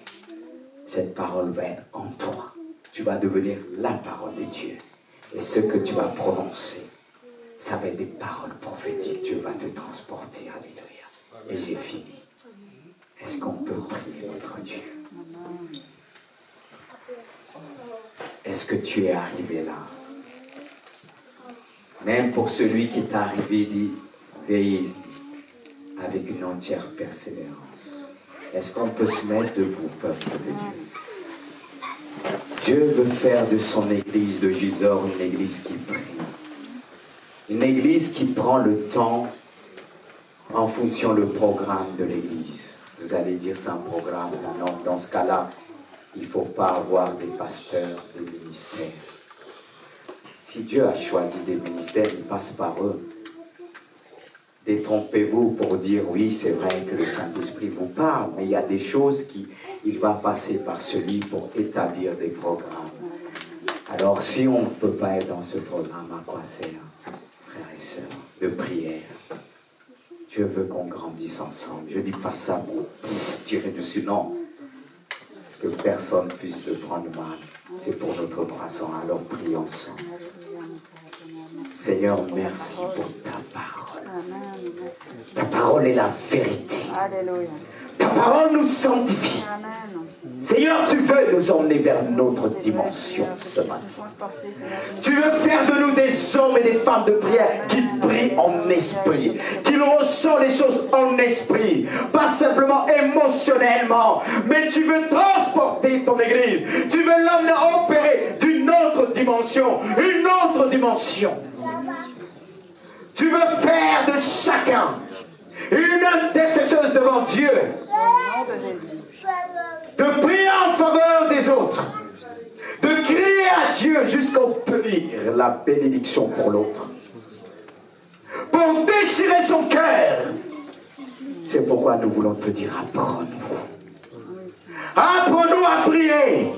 cette parole va être en toi. Tu vas devenir la parole de Dieu. Et ce que tu vas prononcer, ça va être des paroles prophétiques. Dieu va te transporter. Alléluia. Et j'ai fini. Est-ce qu'on peut prier notre Dieu? Est-ce que tu es arrivé là? Même pour celui qui est arrivé, dit, veillez avec une entière persévérance. Est-ce qu'on peut se mettre debout, peuple de Dieu? Dieu veut faire de son église de Gisors une église qui prie. Une église qui prend le temps en fonction du programme de l'église. Vous allez dire c'est un programme. Non, dans ce cas-là, il ne faut pas avoir des pasteurs, des ministères. Si Dieu a choisi des ministères, il passe par eux. Détrompez-vous pour dire oui, c'est vrai que le Saint-Esprit vous parle, mais il y a des choses qu'il va passer par celui pour établir des programmes. Alors si on ne peut pas être dans ce programme, à quoi sert, frères et sœurs, de prière? Dieu veut qu'on grandisse ensemble. Je ne dis pas ça pour tirer dessus, non. Que personne puisse le prendre mal. C'est pour notre croissance. Alors prions ensemble. Seigneur, merci pour ta parole. Ta parole est la vérité. Alléluia. Ta parole nous sanctifie. Amen. Seigneur, tu veux nous emmener vers notre dimension ce matin. Tu veux faire de nous des hommes et des femmes de prière qui prient en esprit, qui ressentent les choses en esprit, pas simplement émotionnellement, mais tu veux transporter ton église, tu veux l'emmener opérer d'une autre dimension, une autre dimension. Tu veux faire de chacun une intercesseuse devant Dieu, de prier en faveur des autres, de crier à Dieu jusqu'à obtenir la bénédiction pour l'autre, pour déchirer son cœur. C'est pourquoi nous voulons te dire, apprends-nous. Apprends-nous à prier.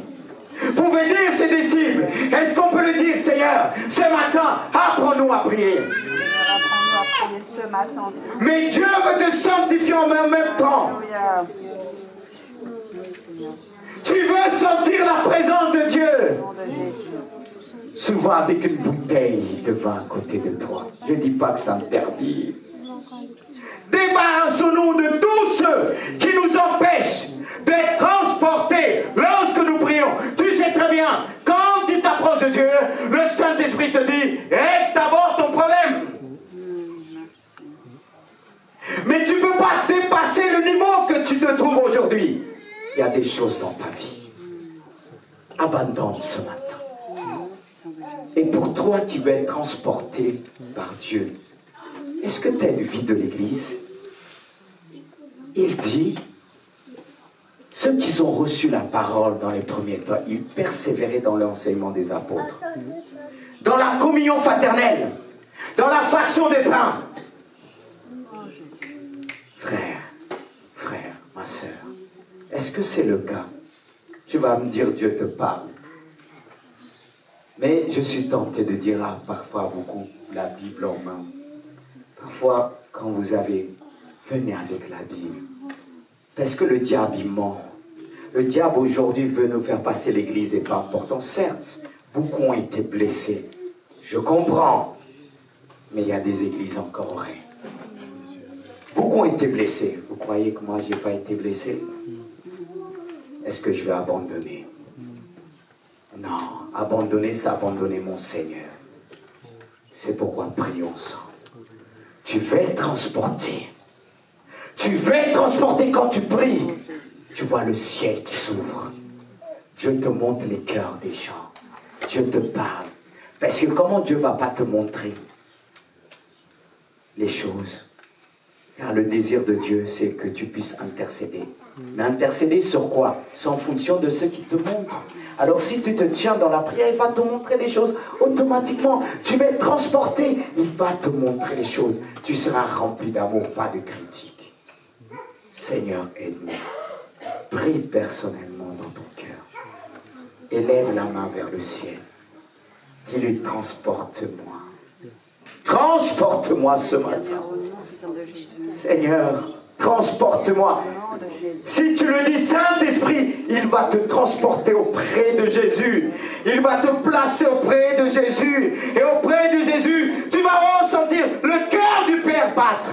Vous pouvez dire ses disciples, est-ce qu'on peut le dire, Seigneur, ce matin, apprends-nous à prier. Ce matin, mais Dieu veut te sanctifier en même temps. Alléluia. Tu veux sentir la présence de Dieu. Au nom de Jésus. Souvent avec une bouteille de vin à côté de toi. Je ne dis pas que c'est interdit. Débarrassons-nous de tous ceux qui nous empêchent d'être transportés lorsque nous prions. Tu sais très bien, quand tu t'approches de Dieu, le Saint-Esprit te dit, règle d'abord ton problème. Mais tu ne peux pas dépasser le niveau que tu te trouves aujourd'hui. Il y a des choses dans ta vie. Abandonne ce matin. Et pour toi qui veux être transporté par Dieu, est-ce que tu as une vie de l'Église? Il dit, ceux qui ont reçu la parole dans les premiers temps, ils persévéraient dans l'enseignement des apôtres, dans la communion fraternelle, dans la fraction des pains. Est-ce que c'est le cas? Tu vas me dire, Dieu te parle. Mais je suis tenté de dire parfois beaucoup la Bible en main. Parfois, quand vous avez, venez avec la Bible. Parce que le diable, il ment. Le diable aujourd'hui veut nous faire passer l'église et pas important. Certes, beaucoup ont été blessés. Je comprends. Mais il y a des églises encore vraies. Beaucoup ont été blessés. Vous croyez que moi, je n'ai pas été blessé? Est-ce que je vais abandonner? Non, abandonner, c'est abandonner mon Seigneur. C'est pourquoi prions ensemble. Tu veux être transporté. Tu veux être transporté quand tu pries. Tu vois le ciel qui s'ouvre. Dieu te montre les cœurs des gens. Dieu te parle. Parce que comment Dieu ne va pas te montrer les choses? Car le désir de Dieu, c'est que tu puisses intercéder. Mais intercéder sur quoi? C'est en fonction de ce qu'il te montre. Alors si tu te tiens dans la prière, il va te montrer les choses automatiquement. Tu vas être transporté, il va te montrer les choses. Tu seras rempli d'amour, pas de critique. Seigneur, aide-moi. Prie personnellement dans ton cœur. Élève la main vers le ciel. Dis-lui, transporte-moi. Transporte-moi ce matin. Seigneur, transporte-moi. Si tu le dis, Saint-Esprit, il va te transporter auprès de Jésus. Il va te placer auprès de Jésus. Et auprès de Jésus, tu vas ressentir le cœur du Père battre.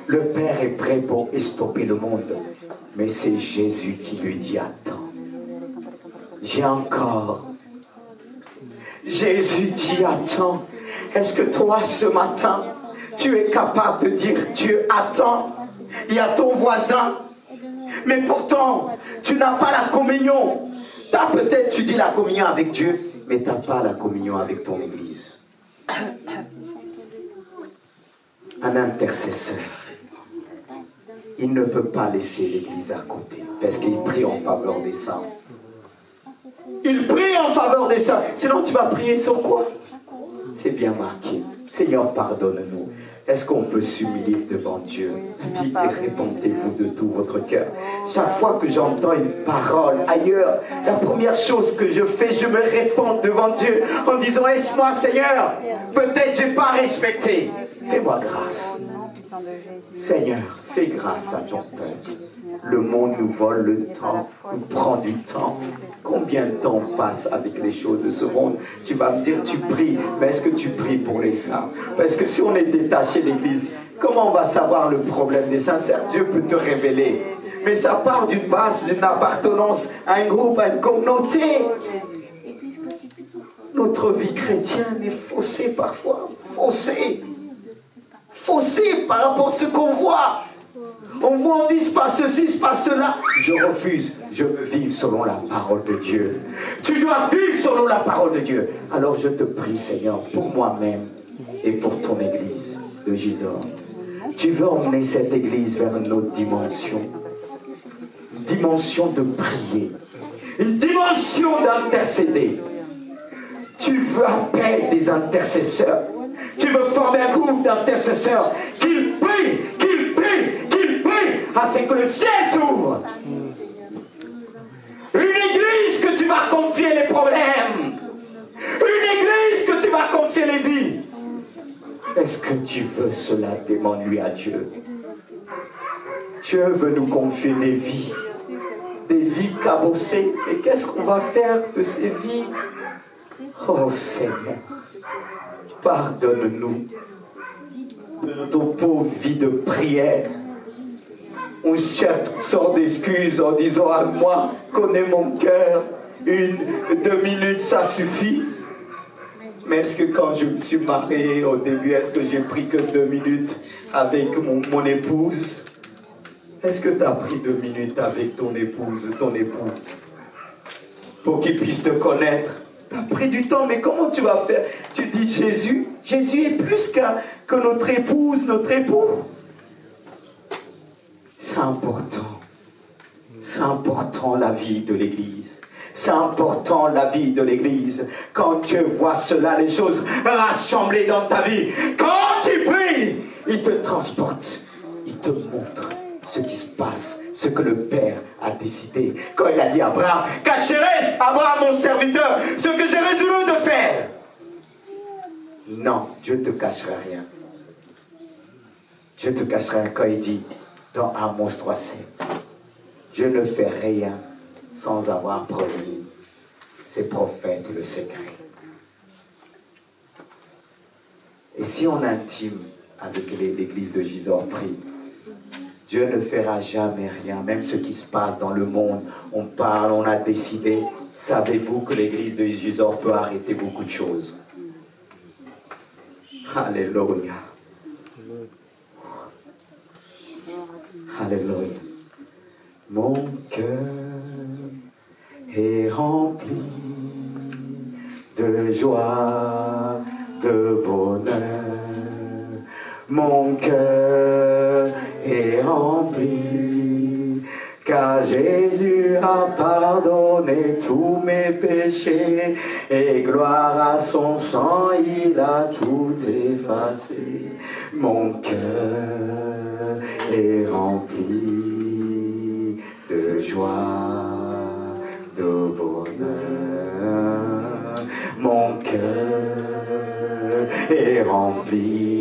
Le Père est prêt pour stopper le monde. Mais c'est Jésus qui lui dit, attends. J'ai encore. Jésus dit, attends. Est-ce que toi, ce matin, tu es capable de dire, Dieu, attends. Il y a ton voisin. Mais pourtant, tu n'as pas la communion. Peut-être tu dis la communion avec Dieu, mais tu n'as pas la communion avec ton Église. Un intercesseur, il ne peut pas laisser l'Église à côté, parce qu'il prie en faveur des saints. Il prie en faveur des saints. Sinon, tu vas prier sur quoi? C'est bien marqué. Seigneur, pardonne-nous. Est-ce qu'on peut s'humilier devant Dieu? Dites et répondez-vous de tout votre cœur. Chaque fois que j'entends une parole ailleurs, la première chose que je fais, je me réponds devant Dieu en disant, aide-moi Seigneur, peut-être je n'ai pas respecté. Fais-moi grâce. Seigneur, fais grâce à ton peuple. Le monde nous vole le temps, nous prend du temps. Combien de temps on passe avec les choses de ce monde? Tu vas me dire, tu pries, mais est-ce que tu pries pour les saints? Parce que si on est détaché de l'Église, comment on va savoir le problème des saints? Certes, Dieu peut te révéler, mais ça part d'une base, d'une appartenance à un groupe, à une communauté. Notre vie chrétienne est faussée parfois, faussée par rapport à ce qu'on voit. On voit, on dit, c'est pas ceci, c'est pas cela. Je refuse, je veux vivre selon la parole de Dieu. Tu dois vivre selon la parole de Dieu. Alors je te prie, Seigneur, pour moi-même et pour ton Église de Gisors. Tu veux emmener cette Église vers une autre dimension. Une dimension de prier. Une dimension d'intercéder. Tu veux appeler des intercesseurs. Tu veux former un groupe d'intercesseurs qu'ils prient, afin que le ciel s'ouvre. Une église que tu vas confier les problèmes. Une église que tu vas confier les vies. Est-ce que tu veux cela? Demande-lui à Dieu. Dieu veut nous confier des vies cabossées. Et qu'est-ce qu'on va faire de ces vies? Oh Seigneur, pardonne-nous de notre pauvre vie de prière. On cherche toutes sortes d'excuses en disant à moi, connais mon cœur, 1-2 minutes ça suffit. Mais est-ce que quand je me suis marié au début, est-ce que j'ai pris que 2 minutes avec mon épouse? Est-ce que tu as pris 2 minutes avec ton épouse, ton époux, pour qu'il puisse te connaître? Tu as pris du temps, mais comment tu vas faire? Tu dis Jésus est plus que notre épouse, notre époux. C'est important. C'est important la vie de l'Église. C'est important la vie de l'Église. Quand Dieu voit cela, les choses rassemblées dans ta vie. Quand tu pries, il te transporte. Il te montre ce ce qui se passe, ce que le Père a décidé. Quand il a dit à Abraham, cacherai-je, Abraham mon serviteur, ce que j'ai résolu de faire? Non, Dieu ne te cachera rien. Dieu ne te cachera rien quand il dit dans Amos 3,7, Dieu ne fait rien sans avoir promis ses prophètes le secret. Et si on intime avec l'église de Gisors, prie, Dieu ne fera jamais rien, même ce qui se passe dans le monde. On parle, on a décidé. Savez-vous que l'église de Gisors peut arrêter beaucoup de choses? Alléluia. Alléluia. Mon cœur est rempli de joie, de bonheur. Mon cœur est rempli, car Jésus a pardonné tous mes péchés, et gloire à son sang, il a tout effacé. Mon cœur est rempli de joie, de bonheur. Mon cœur est rempli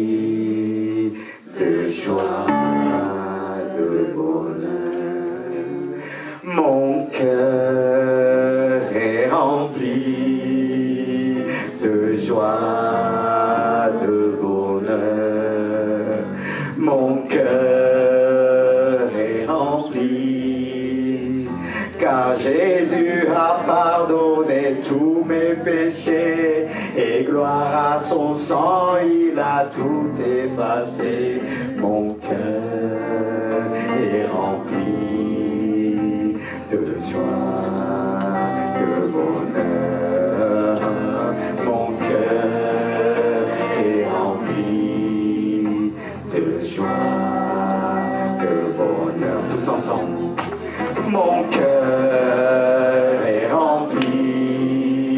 de joie, de bonheur. Mon cœur est rempli de joie, de bonheur. Mon cœur est rempli, car Jésus a pardonné tous mes péchés, et gloire à son sang, il a tout effacé. Mon cœur est rempli de joie, de bonheur. Mon cœur est rempli de joie, de bonheur. Tous ensemble. Mon cœur est rempli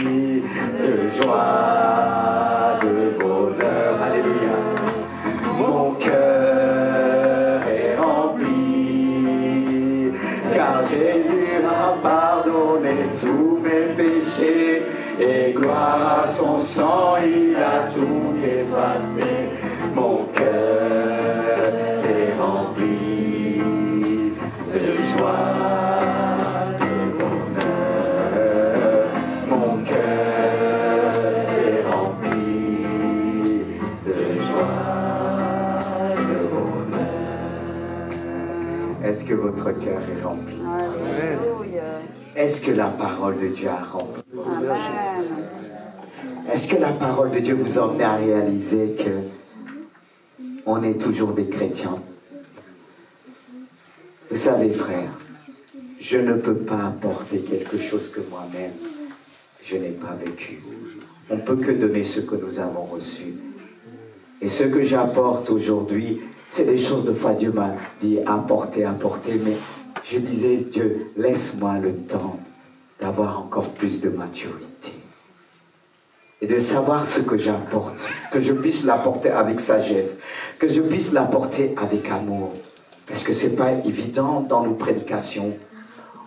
de joie, de bonheur. Alléluia. Mon cœur est rempli, car Jésus a pardonné tous mes péchés, et gloire à son sang, il a tout effacé. Mon cœur est rempli de joie, de bonheur. Mon cœur est rempli de joie, de bonheur. Est-ce que votre cœur est rempli? Alléluia. Est-ce que la parole de Dieu a rempli? Amen. Est-ce que la parole de Dieu vous a amené à réaliser que on est toujours des chrétiens? Vous savez, frère, je ne peux pas apporter quelque chose que moi-même je n'ai pas vécu. On ne peut que donner ce que nous avons reçu. Et ce que j'apporte aujourd'hui, c'est des choses de foi. Dieu m'a dit apporter, mais je disais, Dieu, laisse-moi le temps d'avoir encore plus de maturité. Et de savoir ce que j'apporte, que je puisse l'apporter avec sagesse, que je puisse l'apporter avec amour. Parce que ce n'est pas évident dans nos prédications.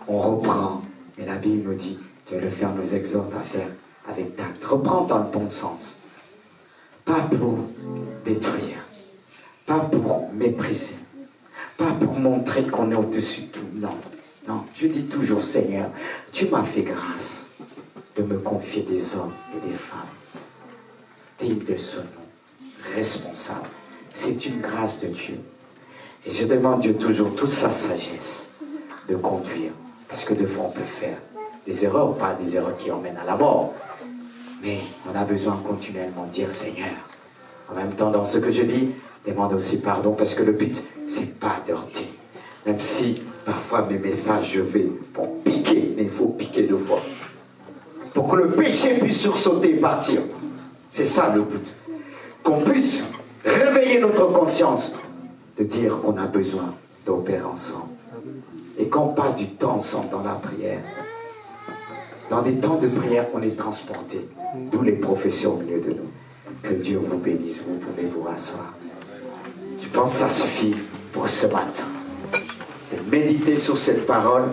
On reprend, et la Bible nous dit, Dieu le Père nous exhorte à faire avec tact. Reprends dans le bon sens. Pas pour détruire, pas pour mépriser, pas pour montrer qu'on est au-dessus de tout. Non, non, je dis toujours, Seigneur, tu m'as fait grâce de me confier des hommes et des femmes dignes de ce nom, responsables. C'est une grâce de Dieu. Et je demande Dieu toujours toute sa sagesse de conduire. Parce que des fois on peut faire des erreurs, pas des erreurs qui emmènent à la mort. Mais on a besoin continuellement de dire Seigneur. En même temps, dans ce que je dis, demande aussi pardon parce que le but, c'est pas de heurter. Même si parfois mes messages, je vais pour piquer, mais il faut piquer 2 fois. Pour que le péché puisse sursauter et partir. C'est ça le but. Qu'on puisse réveiller notre conscience de dire qu'on a besoin d'opérer ensemble. Et qu'on passe du temps ensemble dans la prière. Dans des temps de prière, on est transporté. D'où les professions au milieu de nous. Que Dieu vous bénisse, vous pouvez vous rasseoir. Je pense que ça suffit pour ce matin. méditer sur cette parole.